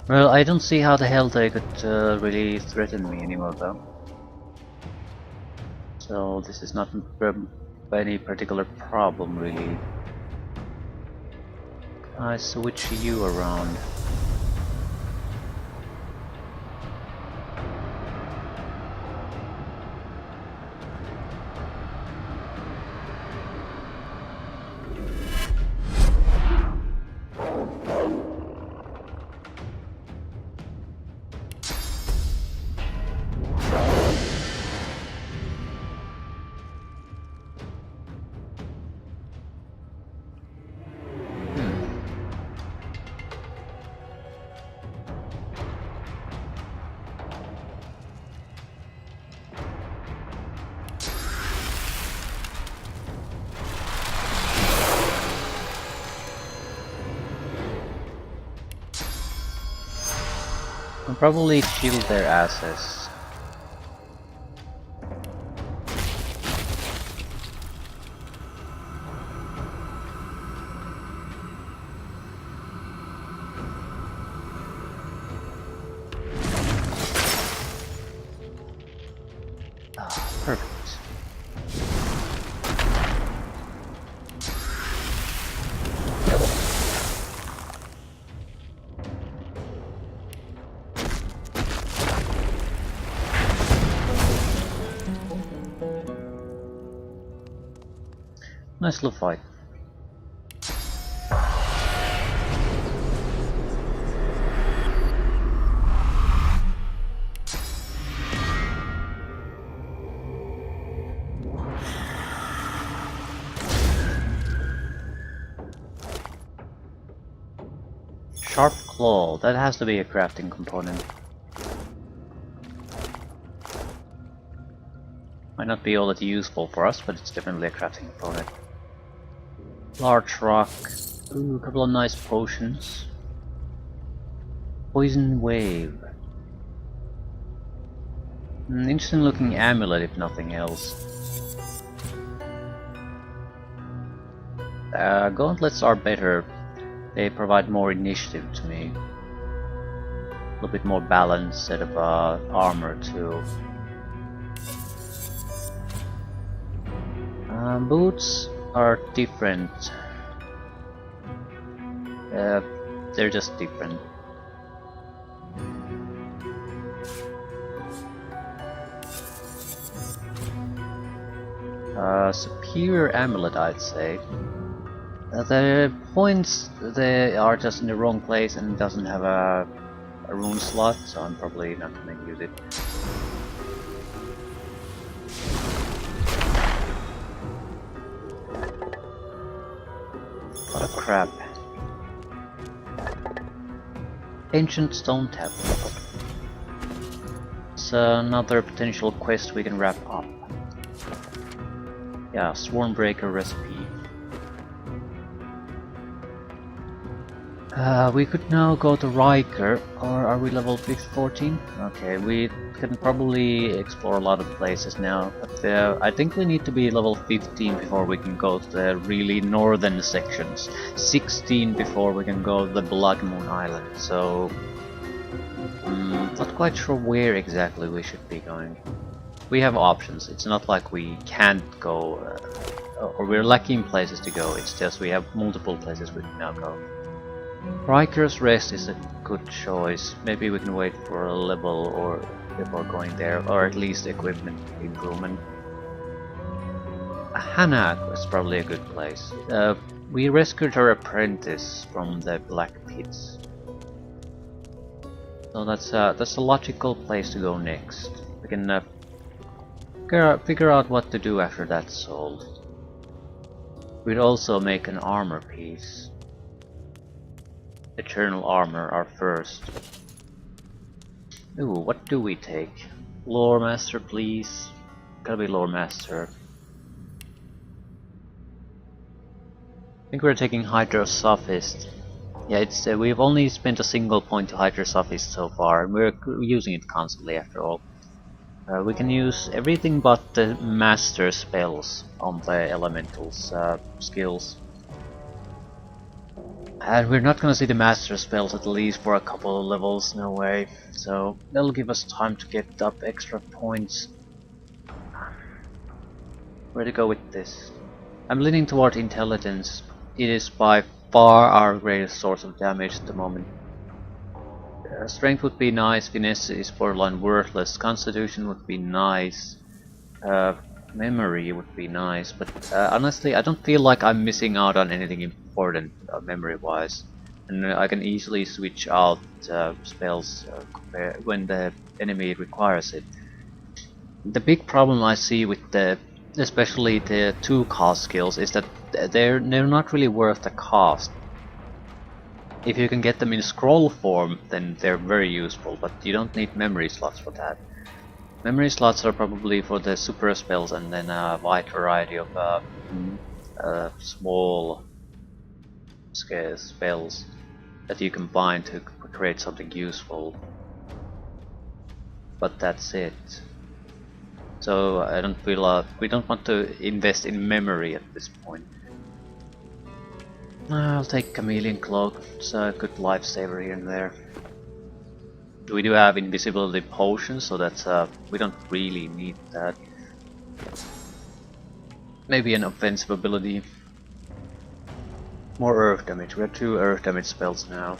Well, I don't see how the hell they could really threaten me anymore, though. So this is not any particular problem, really. I switch you around. I'll probably shield their asses. Perfect. Nice little fight. Sharp claw, that has to be a crafting component. Might not be all that useful for us, but it's definitely a crafting component. Large rock. Ooh, a couple of nice potions. Poison wave. Interesting looking amulet if nothing else. Gauntlets are better. They provide more initiative to me. A little bit more balanced set of armor too. Boots are different. They're just different. Superior amulet, I'd say. The points, they are just in the wrong place and doesn't have a rune slot, so I'm probably not going to use it. What a crap. Ancient Stone Tablet. It's another potential quest we can wrap up. Yeah, Swornbreaker recipe. We could now go to Riker, or are we level 14? Okay, we can probably explore a lot of places now, but I think we need to be level 15 before we can go to the really northern sections, 16 before we can go to the Blood Moon Island, so... not quite sure where exactly we should be going. We have options, it's not like we can't go, or we're lacking places to go, it's just we have multiple places we can now go. Riker's Rest is a good choice. Maybe we can wait for a level or before going there, or at least equipment improvement. Hanak was probably a good place. We rescued her apprentice from the Blackpit, so that's a logical place to go next. We can figure out what to do after that's solved. We'd also make an armor piece. Eternal armor are first. Ooh, what do we take? Lore Master, please. Gotta be Lore Master. I think we're taking Hydrosophist. Yeah, it's we've only spent a single point to Hydrosophist so far, and we're using it constantly after all. We can use everything but the Master spells on the Elementals skills. And we're not gonna see the Master spells at least for a couple of levels, no way. So that'll give us time to get up extra points. Where to go with this? I'm leaning toward intelligence. It is by far our greatest source of damage at the moment. Strength would be nice, finesse is borderline worthless, constitution would be nice, memory would be nice, but honestly I don't feel like I'm missing out on anything important memory wise, and I can easily switch out spells when the enemy requires it. The big problem I see with especially the 2 cost skills is that they're not really worth the cost. If you can get them in scroll form, then they're very useful, but you don't need memory slots for that. Memory slots are probably for the super spells and then a wide variety of small spells that you combine to create something useful. But that's it. So I don't feel we don't want to invest in memory at this point. I'll take Chameleon Cloak, it's a good lifesaver here and there. We do have invisibility potions, so that's we don't really need that. Maybe an offensive ability. More earth damage, we have 2 earth damage spells now.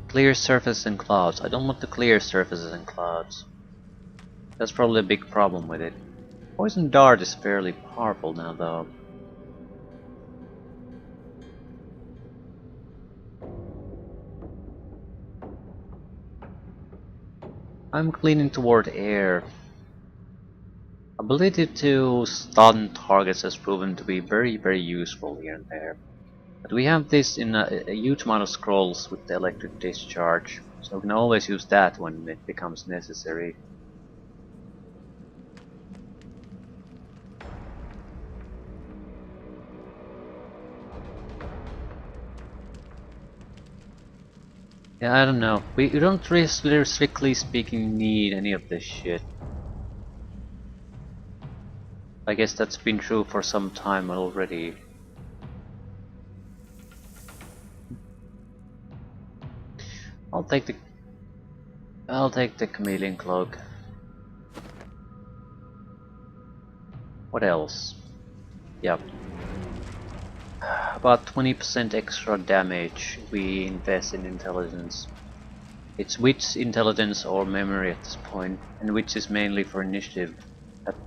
Clear surfaces and clouds. I don't want to clear surfaces and clouds. That's probably a big problem with it. Poison Dart is fairly powerful now though. I'm leaning toward air. Ability to stun targets has proven to be very useful here and there. But we have this in a huge amount of scrolls with the electric discharge, so we can always use that when it becomes necessary. Yeah, I don't know. We don't really, strictly speaking, need any of this shit. I guess that's been true for some time already. I'll take the Chameleon Cloak. What else? Yep. About 20% extra damage we invest in intelligence. It's wits, intelligence or memory at this point, and wits is mainly for initiative,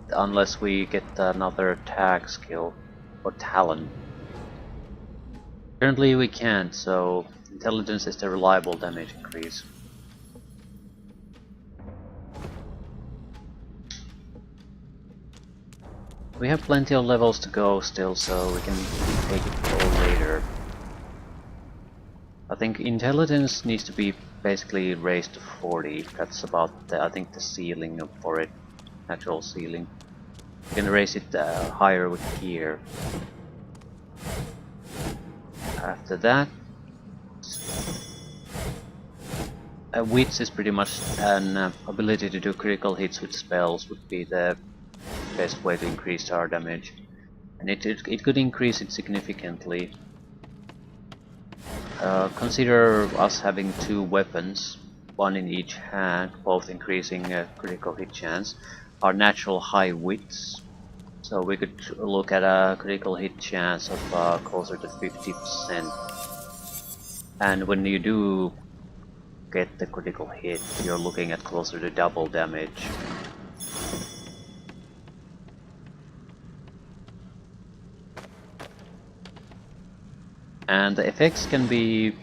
unless we get another tag skill or talent. Currently we can't, so intelligence is the reliable damage increase. We have plenty of levels to go still, so we can take it all later. I think intelligence needs to be basically raised to 40. That's about I think the ceiling for it, actual ceiling. You can raise it higher with gear. After that, Wits is pretty much an ability to do critical hits with spells would be the best way to increase our damage. And it could increase it significantly. Consider us having 2 weapons, one in each hand, both increasing critical hit chance. Our natural high wits, so we could look at a critical hit chance of closer to 50%. And when you do get the critical hit, you're looking at closer to double damage. And the effects can be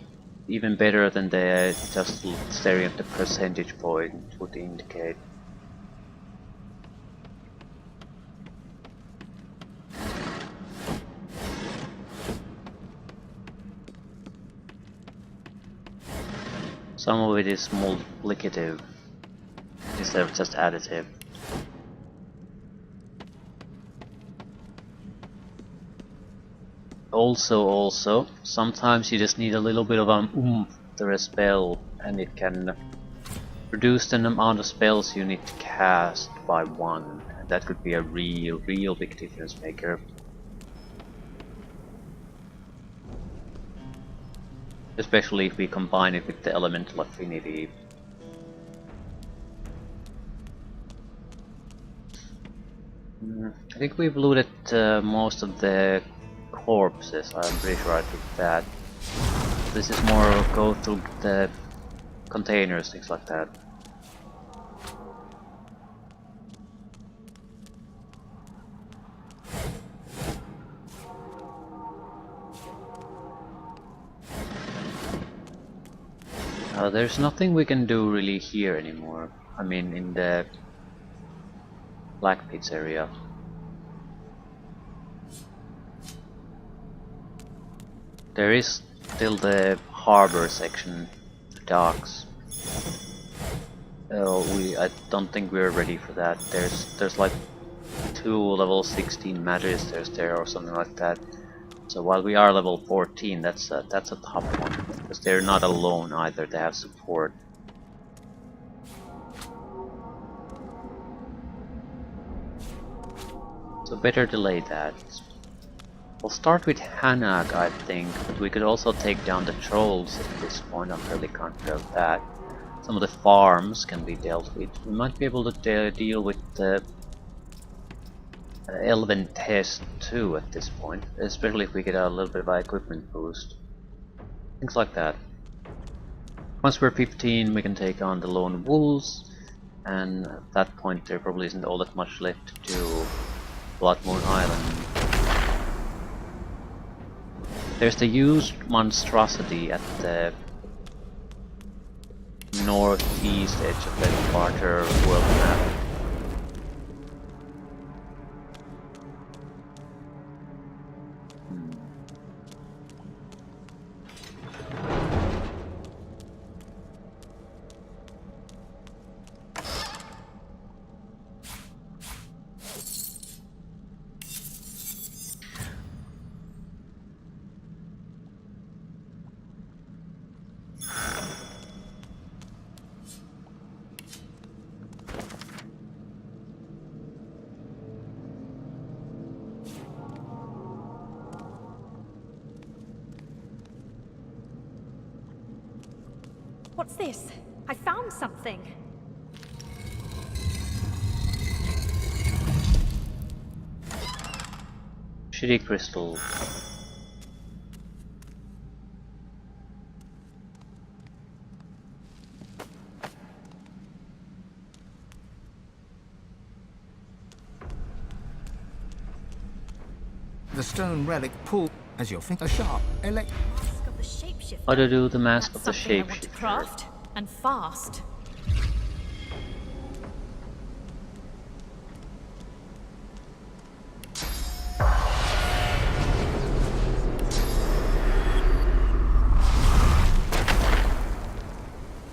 even better than the just staring at the percentage point would indicate. Some of it is multiplicative instead of just additive. Also, sometimes you just need a little bit of an oomph to a spell, and it can reduce the amount of spells you need to cast by 1. And that could be a real big difference maker. Especially if we combine it with the elemental affinity. I think we've looted most of the corpses, I'm pretty sure I did that. This is more go through the containers, things like that. There's nothing we can do really here anymore. I mean, in the Blackpit area. There is still the harbor section, the docks. I don't think we're ready for that. There's like 2 level 16 magisters there or something like that. So while we are level 14, that's a tough one, because they're not alone either. They have support. So better delay that. We'll start with Hanag, I think, but we could also take down the trolls at this point. I'm fairly confident of that. Some of the farms can be dealt with. We might be able to deal with the Elven test too at this point, especially if we get a little bit of an equipment boost. Things like that. Once we're 15, we can take on the lone wolves, and at that point there probably isn't all that much left to do. Bloodmoon Island. There's the used monstrosity at the northeast edge of the larger world map. What's this? I found something. Shitty crystal. The stone relic pulled as your finger sharp. Mask of the shapeshifter. How to do the mask That's of the something I want to shapeshifter. craft, and fast.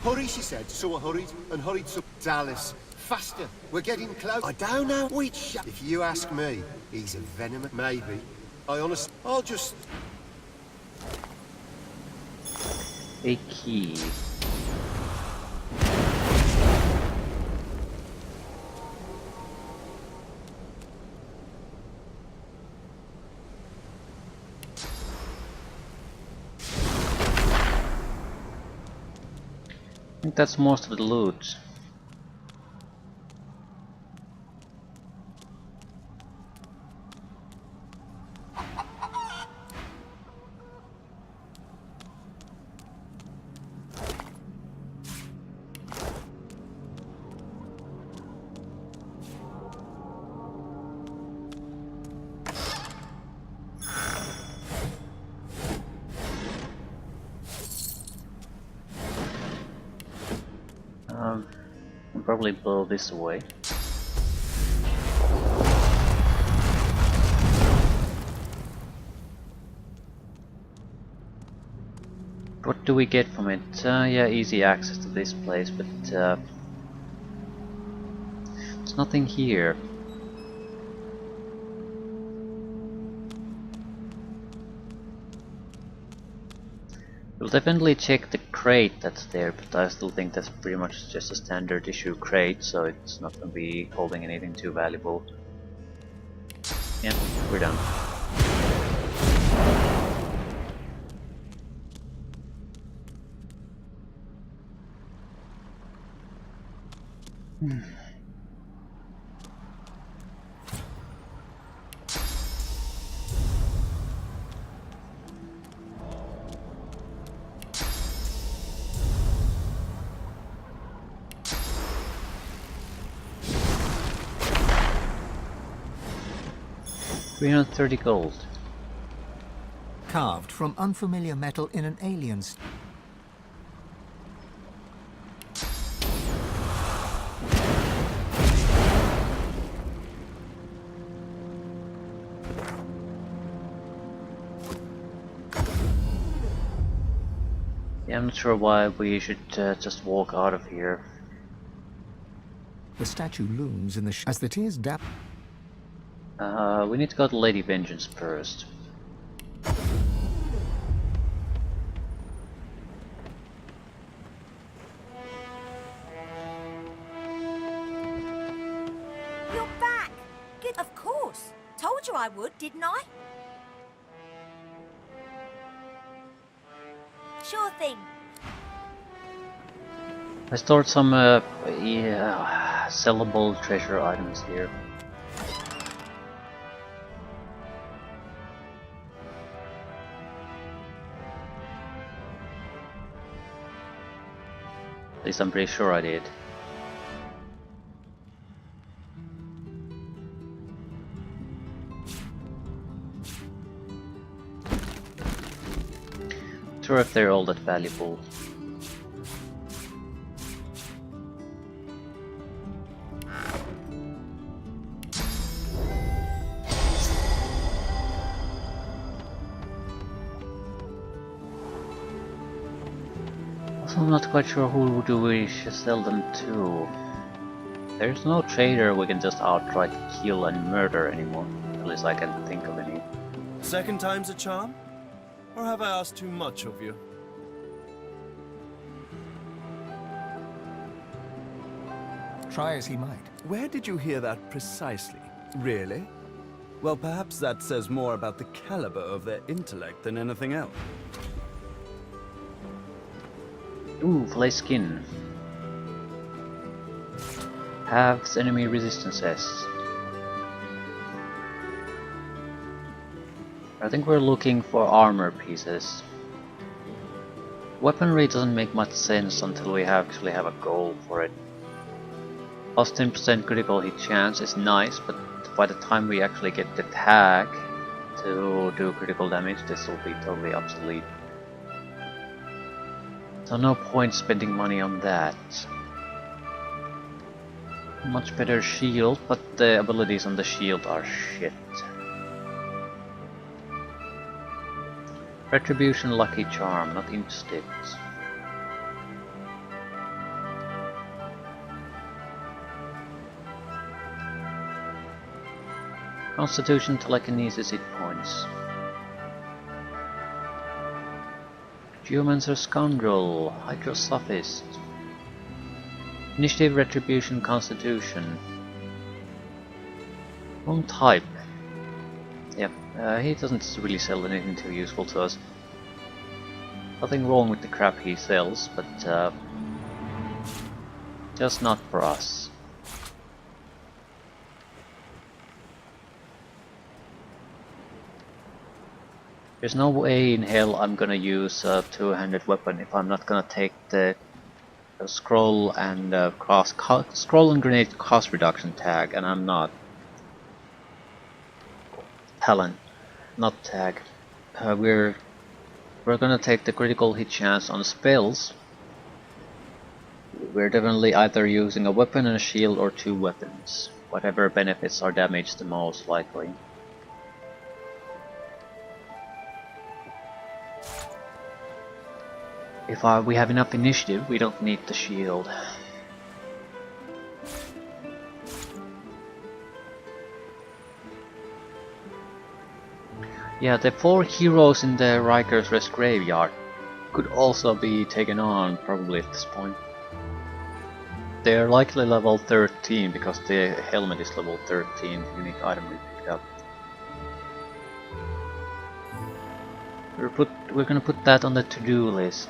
Hurry, she said, so I hurried, and hurried so Dallas Faster! We're getting close. I don't know which. If you ask me, he's a venomous. Maybe. I honestly. I'll just. A key. I think that's most of the loot. I'll probably blow this away. What do we get from it? Yeah, easy access to this place, but there's nothing here. We'll definitely check the crate that's there, but I still think that's pretty much just a standard issue crate, so it's not going to be holding anything too valuable. Yeah, we're done. Hmm. $330 gold. Carved from unfamiliar metal in an alien. Yeah, I'm not sure why we should just walk out of here. The statue looms in the as the tears dab. We need to go to Lady Vengeance first. You're back! Good, of course. Told you I would, didn't I? Sure thing. I stored some yeah, sellable treasure items here. At least I'm pretty sure I did. Not sure if they're all that valuable. I'm not quite sure who do we should sell them to. There's no trader we can just outright kill and murder anymore. At least I can't think of any. Second time's a charm? Or have I asked too much of you? Try as he might. Where did you hear that precisely? Really? Well, perhaps that says more about the caliber of their intellect than anything else. Ooh, filet skin. Halves enemy resistances. I think we're looking for armor pieces. Weaponry doesn't make much sense until we actually have a goal for it. Plus 10% critical hit chance is nice, but by the time we actually get the tag to do critical damage, this will be totally obsolete. So no point spending money on that. Much better shield, but the abilities on the shield are shit. Retribution, Lucky Charm, not interested. Constitution, telekinesis, hit points. Geomancer, scoundrel, hydrosophist. Initiative, retribution, constitution. Wrong type. Yep, he doesn't really sell anything too useful to us. Nothing wrong with the crap he sells, but just not for us. There's no way in hell I'm gonna use a two-handed weapon if I'm not gonna take the scroll and scroll and grenade cost reduction tag, and I'm not. Talent, not tag. We're gonna take the critical hit chance on spells. We're definitely either using a weapon and a shield or two weapons. Whatever benefits our damage the most likely. If we have enough initiative, we don't need the shield. Yeah, the 4 heroes in the Riker's Rest Graveyard could also be taken on probably at this point. They're likely level 13 because the helmet is level 13, unique item we picked up. We're gonna put that on the to-do list.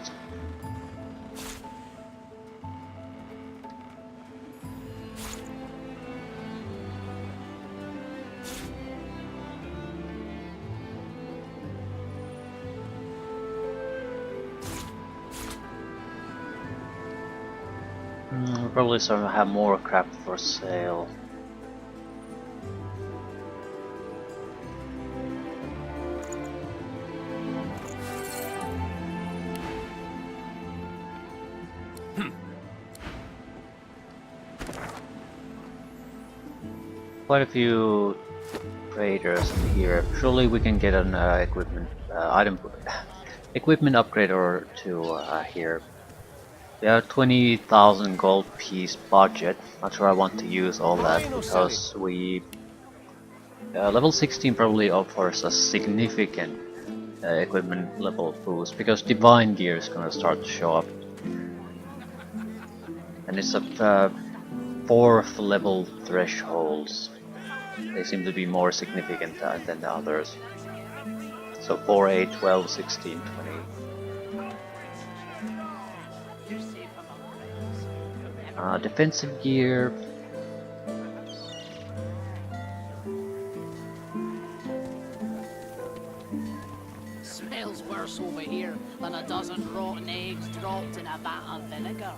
We'll probably sort of have more crap for sale. Quite a few traders in here. Surely we can get an equipment upgrade or two here. We have 20,000 gold piece budget. Not sure I want to use all that because we level 16 probably offers a significant equipment level boost because divine gear is gonna start to show up, and it's a 4th level thresholds. They seem to be more significant than the others. So 4, 8, 12, 16, 20. Defensive gear. Smells worse over here than a dozen rotten eggs dropped in a vat of vinegar.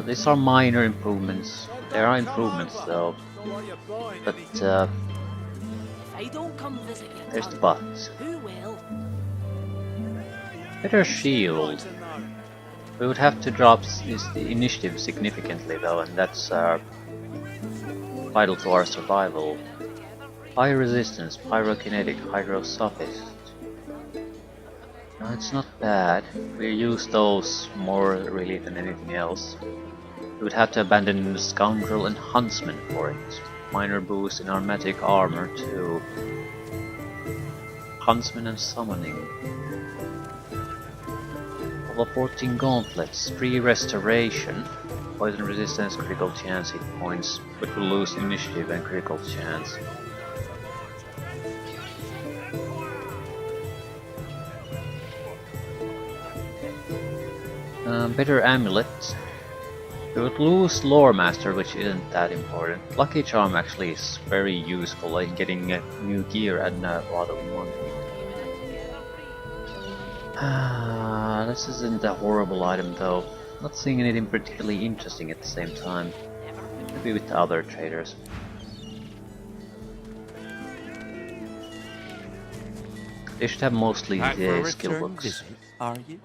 These are minor improvements. There are improvements though. But If I don't come visit you, there's the but. who will? Better shield. We would have to drop the initiative significantly though, and that's vital to our survival. Fire resistance, pyrokinetic, hydrosophist. No, it's not bad. We use those more really than anything else. We would have to abandon the Scoundrel and Huntsman for it. Minor boost in our magic armor to Huntsman and Summoning. Level 14 gauntlets, free restoration, poison resistance, critical chance hit points, but will lose initiative and critical chance. Better amulet. We would lose Lore Master, which isn't that important. Lucky Charm actually is very useful in getting new gear and a lot of money. This isn't a horrible item though. Not seeing anything particularly interesting at the same time. Maybe with the other traders. They should have mostly the skill books. Are you?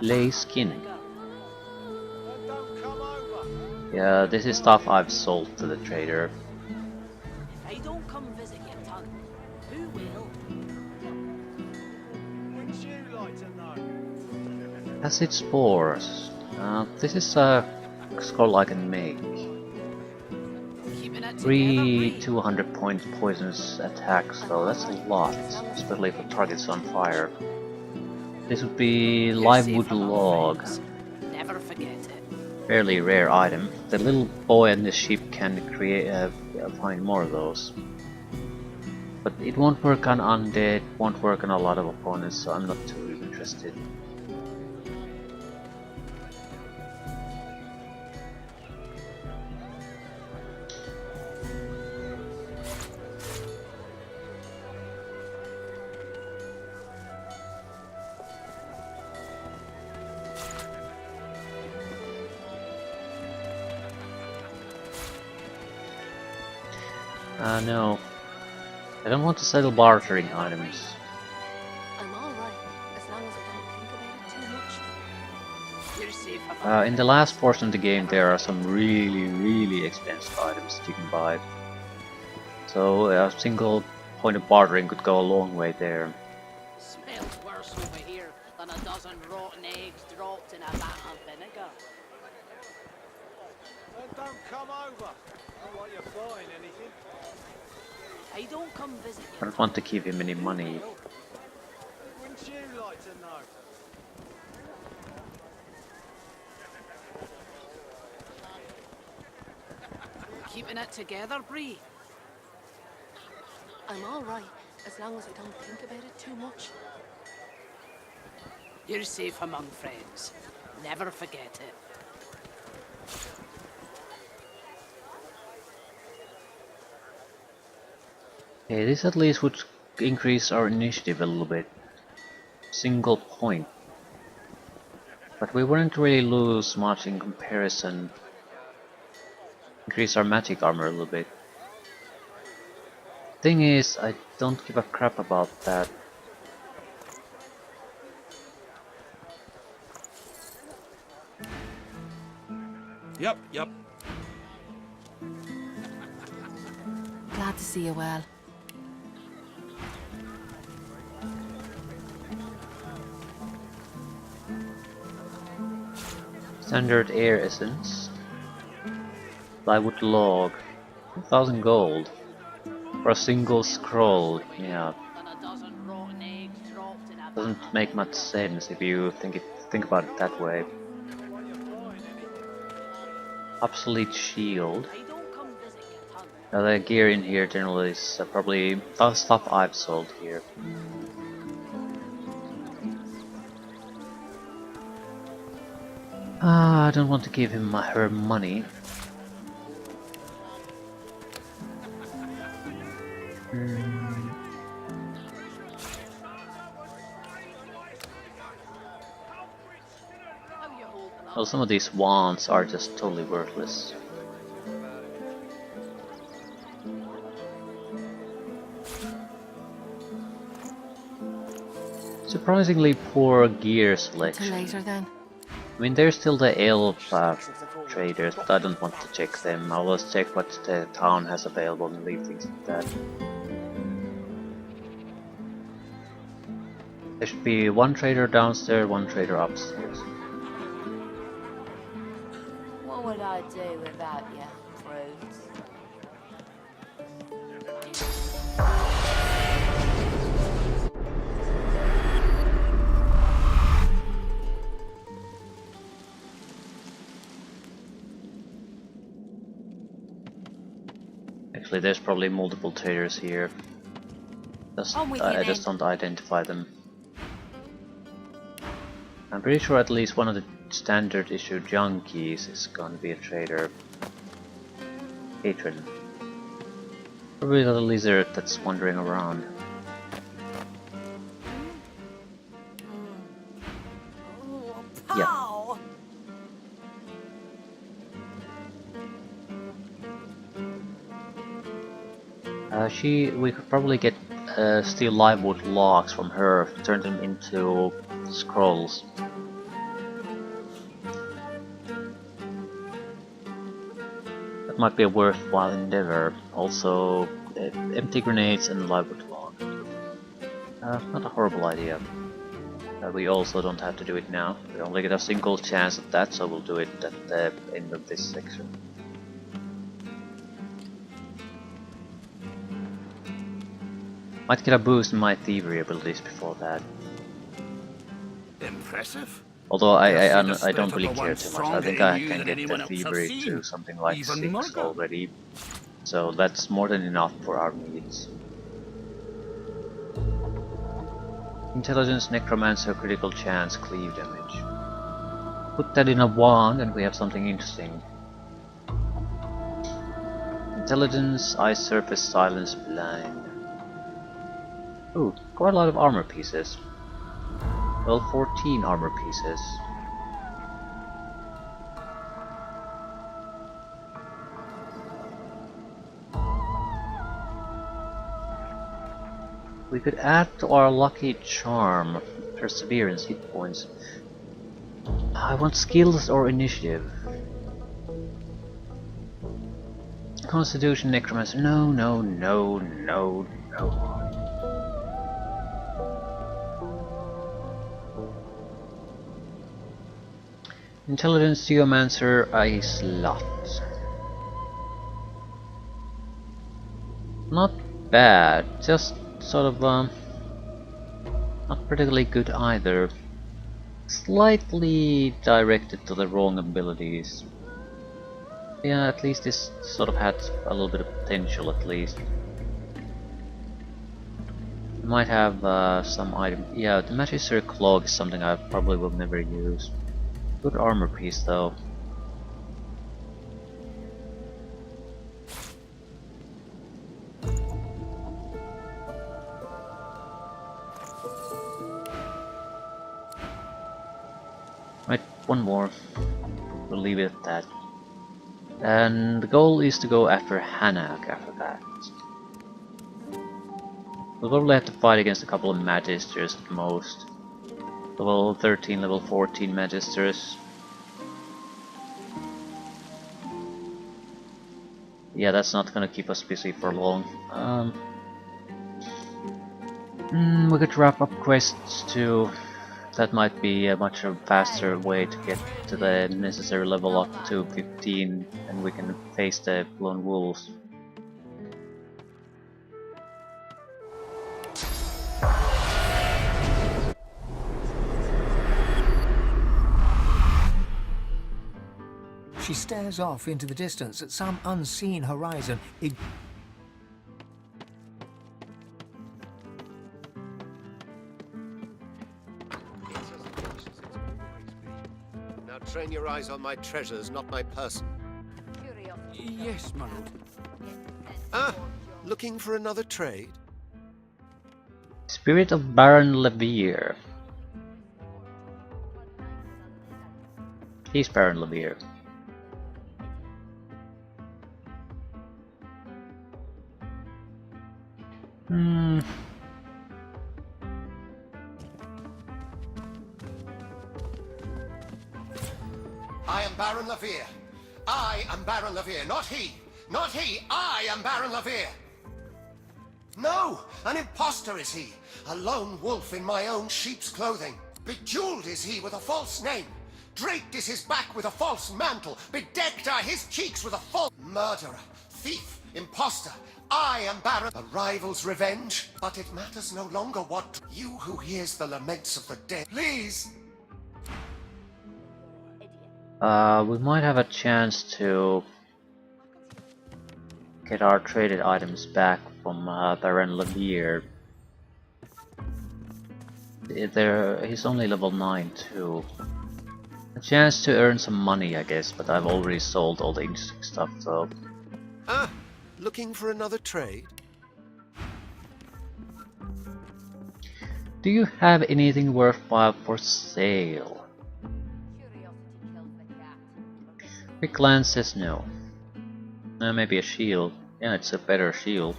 Lay skin. Yeah, this is stuff I've sold to the trader. If I don't come visit your tongue, who will? Acid spores. This is a scroll I can make. Keeping it Three 200-point poisonous attacks though, that's a lot, especially if the target's on fire. This would be live wood log. Never forget it. Fairly rare item. The little boy and the sheep can create find more of those. But it won't work on undead, won't work on a lot of opponents, so I'm not too interested. No. I don't want to sell bartering items. I'm alright, as long as I don't think about it too much. You're safe. In the last portion of the game there are some really expensive items that you can buy. So a single point of bartering could go a long way there. Smells worse over here than a dozen rotten eggs dropped in a vat of vinegar. Then don't come over. Not like you're buying anything. I don't come visit I you. don't want to give him any money. Wouldn't you like to know? Keeping it together, Bree? I'm alright, as long as I don't think about it too much. You're safe among friends. Never forget it. Okay, this at least would increase our initiative a little bit. Single point. But we wouldn't really lose much in comparison. Increase our magic armor a little bit. Thing is, I don't give a crap about that. Yep. Glad to see you well. Standard air essence. Plywood log. 1000 gold. For a single scroll, yeah. Than a dozen rotten eggs dropped in a Doesn't vat of make much sense if you think about it that way. Obsolete shield. I don't come visit your tongue. Now the gear in here generally is probably the stuff I've sold here. I don't want to give him her money. How you holding up? Well, some of these wands are just totally worthless. Surprisingly poor gear Till selection. later then. I mean, there's still the elf traders, but I don't want to check them. I'll just check what the town has available and leave things like that. There should be one trader downstairs, one trader upstairs. What would I do without you, prudes? Actually, there's probably multiple traders here. I'm with you I then. just don't identify them. I'm pretty sure at least one of the standard issue junkies is going to be a trader. Patron. Probably the lizard that's wandering around. Yeah. Pow! We could probably get steal livewood logs from her, turn them into scrolls. That might be a worthwhile endeavor. Also, empty grenades and livewood log. Not a horrible idea. We also don't have to do it now. We only get a single chance at that, so we'll do it at the end of this section. Might get a boost in my thievery abilities before that. Impressive. Although The I don't spirit of really the care one too much. I stronger think in I you can than get the anyone else I've thievery to seen. something like Even 6 Murga. already. So that's more than enough for our needs. Intelligence, Necromancer, critical chance, cleave damage. Put that in a wand and we have something interesting. Intelligence, Ice Surface, Silence, Blind. Ooh, quite a lot of armor pieces. Well, 14 armor pieces. We could add to our lucky charm, perseverance, hit points. I want skills or initiative. Constitution, Necromancer. No, no, no, no, no. Intelligence, Geomancer, a slot. Not bad, just sort of not particularly good either. Slightly directed to the wrong abilities. Yeah, at least this sort of had a little bit of potential at least. Might have some item. Yeah, the Magister Clog is something I probably will never use. Good armor piece though. Right, one more. We'll leave it at that. And the goal is to go after Hanak after that. We'll probably have to fight against a couple of Magisters at most. Level 13, level 14 Magisters. Yeah, that's not gonna keep us busy for long. We could wrap up quests too. That might be a much faster way to get to the necessary level up to 15, and we can face the Lone Wolves. She stares off into the distance at some unseen horizon. Now train your eyes on my treasures, not my person. Yes, my lord. Ah, looking for another trade? Spirit of Baron Levere. He's Baron Levere. I am Baron Levere. I am Baron Levere, not he. Not he. I am Baron Levere. No, an impostor is he. A lone wolf in my own sheep's clothing. Bejeweled is he with a false name. Draped is his back with a false mantle. Bedecked are his cheeks with a false murderer, thief, impostor. I am Baron. A rival's revenge. But it matters no longer what. You who hears the laments of the dead. Please. We might have a chance to get our traded items back from Baron Levere. He's only level 9 too. A chance to earn some money, I guess, but I've already sold all the interesting stuff, so... Ah, looking for another trade? Do you have anything worthwhile for sale? Quick glance says no. Maybe a shield. Yeah, it's a better shield.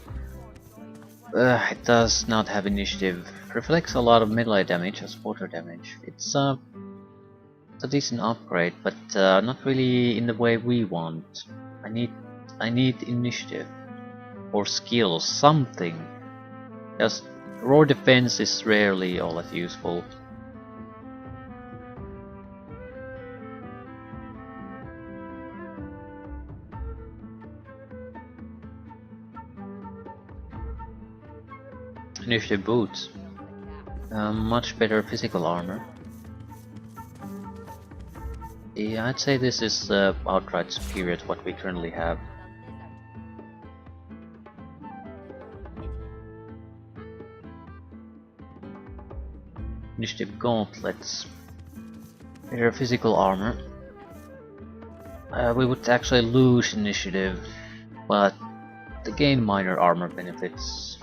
It does not have initiative. Reflects a lot of melee damage as water damage. It's a decent upgrade, but not really in the way we want. I need initiative or skill, something. Just raw defense is rarely all that useful. Initiative boots. Much better physical armor. Yeah, I'd say this is outright superior to what we currently have. Initiative gauntlets. Better physical armor. We would actually lose initiative, but to gain minor armor benefits.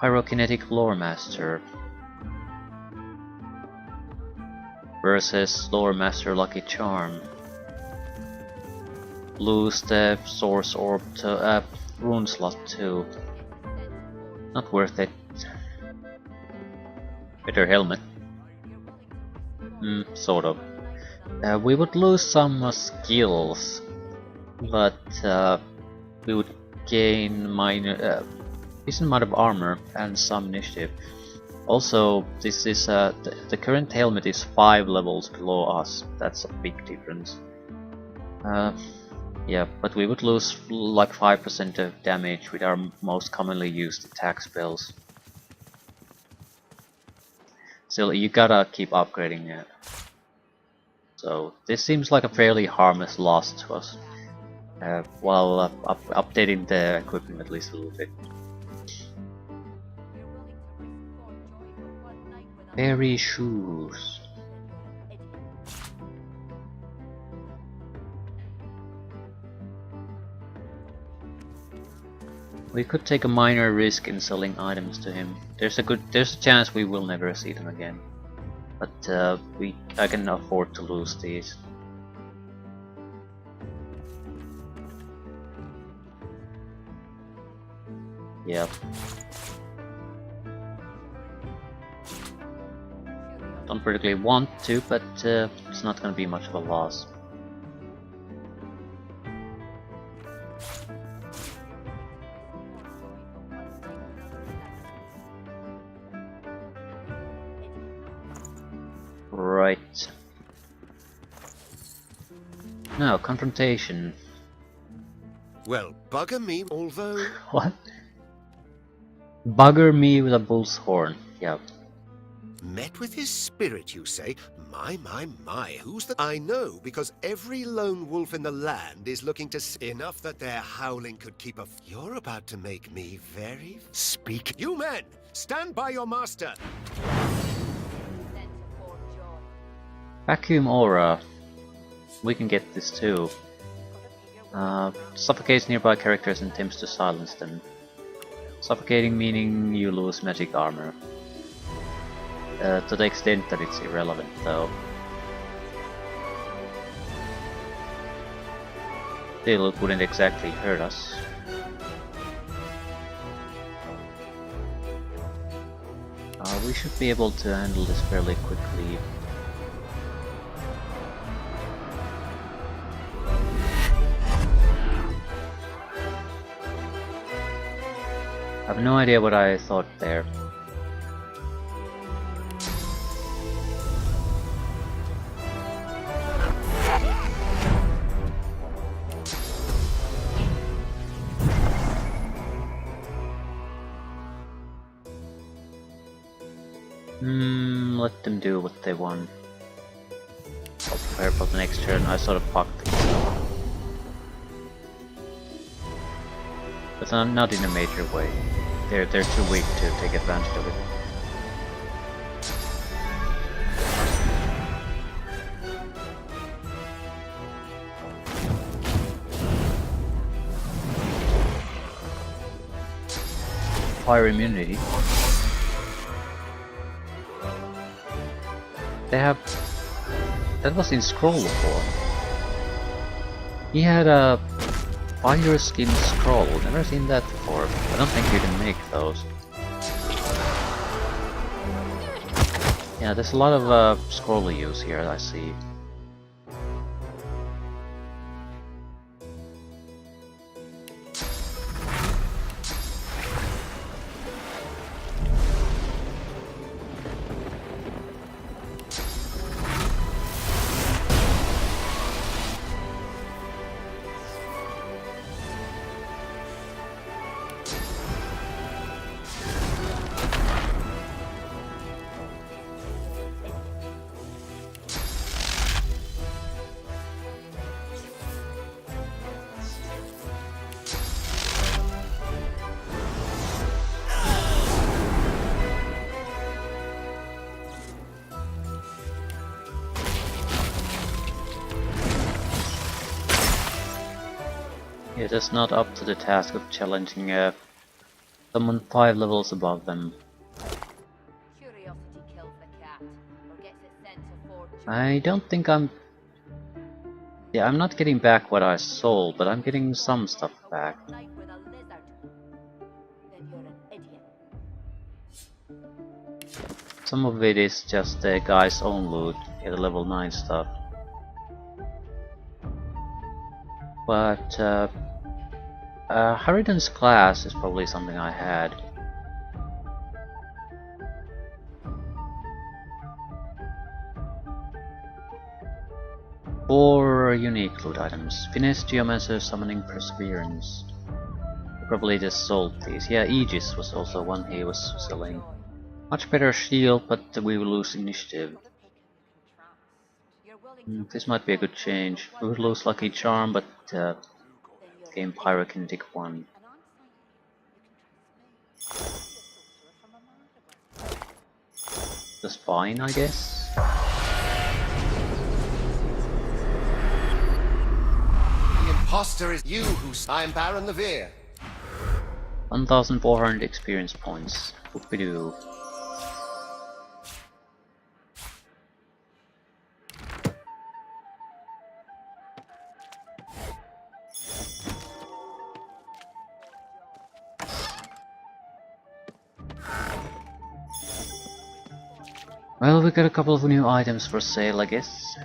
Pyrokinetic Lore Master versus Lore Master Lucky Charm. Lose the Source Orb to Rune Slot 2. Not worth it. Better helmet. Sort of. We would lose some skills, but we would gain minor, decent amount of armor and some initiative. Also, this is the current helmet is 5 levels below us. That's a big difference. Yeah, but we would lose like 5% of damage with our most commonly used attack spells. Still, you gotta keep upgrading it. So this seems like a fairly harmless loss to us, while updating the equipment at least a little bit. Fairy shoes. We could take a minor risk in selling items to him. There's a chance we will never see them again. But I can afford to lose these. Yep. Don't particularly want to, but it's not gonna be much of a loss. Right. Now, confrontation. Well, bugger me, although... What? Bugger me with a bull's horn. Yeah. Met with his spirit, you say? My, who's the... I know, because every lone wolf in the land is looking to... Enough that their howling could keep a... You're about to make me very... Speak... You men! Stand by your master! Vacuum aura. We can get this too. Suffocates nearby characters and attempts to silence them. Suffocating meaning you lose magic armor. To the extent that it's irrelevant though. Still, it wouldn't exactly hurt us. We should be able to handle this fairly quickly. I have no idea what I thought there. Let them do what they want. I'll prepare for the next turn. I sort of fucked things up. But not in a major way. They're too weak to take advantage of it. Fire immunity. They have... That was in Scroll before. He had a fire skin scroll. Never seen that before. I don't think you can make those. Yeah, there's a lot of scroll use here, I see. It is not up to the task of challenging someone 5 levels above them. Curiosity kills the cat, or gets it sent to fortune. I don't think I'm... Yeah, I'm not getting back what I sold, but I'm getting some stuff back. Night with a lizard. Then you're an idiot. Some of it is just the guy's own loot, the level 9 stuff. But Harridan's class is probably something I had. Four unique loot items. Finesse, Geomancer, Summoning, Perseverance. Probably just sold these. Yeah, Aegis was also one he was selling. Much better shield, but we will lose initiative. This might be a good change. We would lose Lucky Charm, but gain Pyrokinetic 1. The Spine, I guess? The imposter is you who... I'm Baron Levere. 1400 experience points. Whoopidoo. Well, we got a couple of new items for sale, I guess.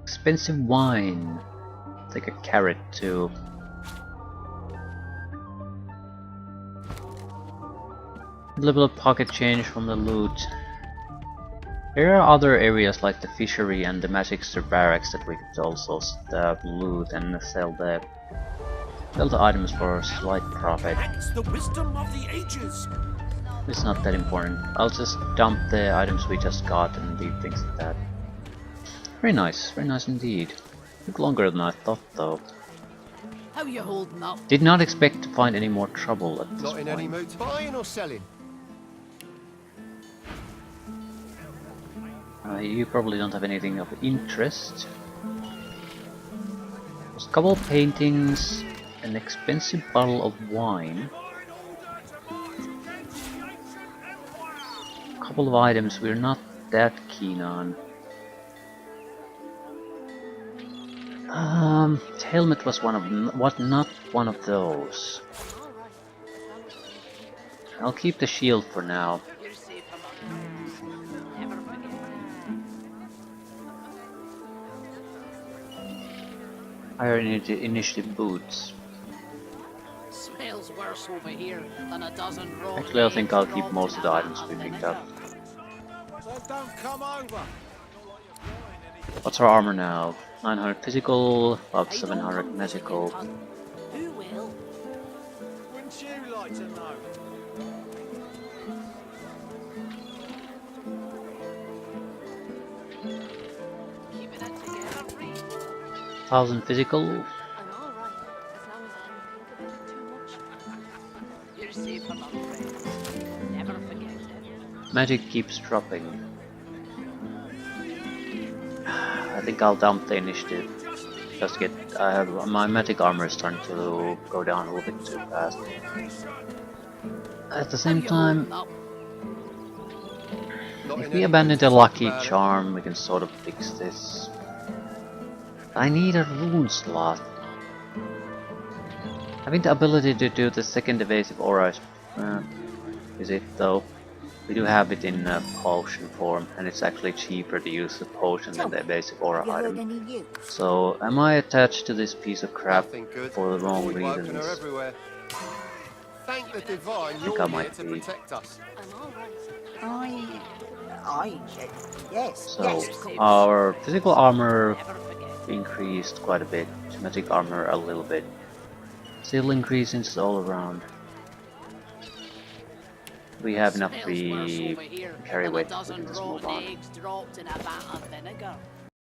Expensive wine. Take a carrot too. A little bit of pocket change from the loot. There are other areas like the fishery and the Magister barracks that we could also loot and sell the items for a slight profit. That's the wisdom of the ages. It's not that important. I'll just dump the items we just got and leave things like that. Very nice indeed. Took longer than I thought though. How you holding up? Did not expect to find any more trouble at this Not in any point. mood. Buying or selling? You probably don't have anything of interest. Just a couple of paintings, an expensive bottle of wine, a couple of items we're not that keen on. The helmet was one of them. Not one of those. I'll keep the shield for now. You're safe among friends. Never forget. Higher initiative boots. Smells worse over here than a dozen rotten Actually, I think I'll eggs keep most of the dropped in items a we vat of picked up. vinegar. So don't come over. What's our armor now? 900 physical, about 700 magical. Who will? Wouldn't you like to know? Keeping it together, Reed. 1000 physical. I'm all right, as long as I don't think about it too much. You're safe among friends. Never forget it. Magic keeps dropping. I think I'll dump the initiative. Just to get my magic armor is starting to go down a little bit too fast. At the same time, if we abandon the lucky charm, we can sort of fix this. I need a rune slot. Having the ability to do the second evasive aura is it though? We do have it in potion form, and it's actually cheaper to use the potion than the evasive aura item. So, am I attached to this piece of crap for the wrong reasons? Thank the divine I think you're I here might to be. protect us. I'm all right. Yes. So, our physical armor increased quite a bit, magic armor a little bit. Still increases all around. We have enough free carry weight, we can just move on. Eggs dropped in a vat of vinegar.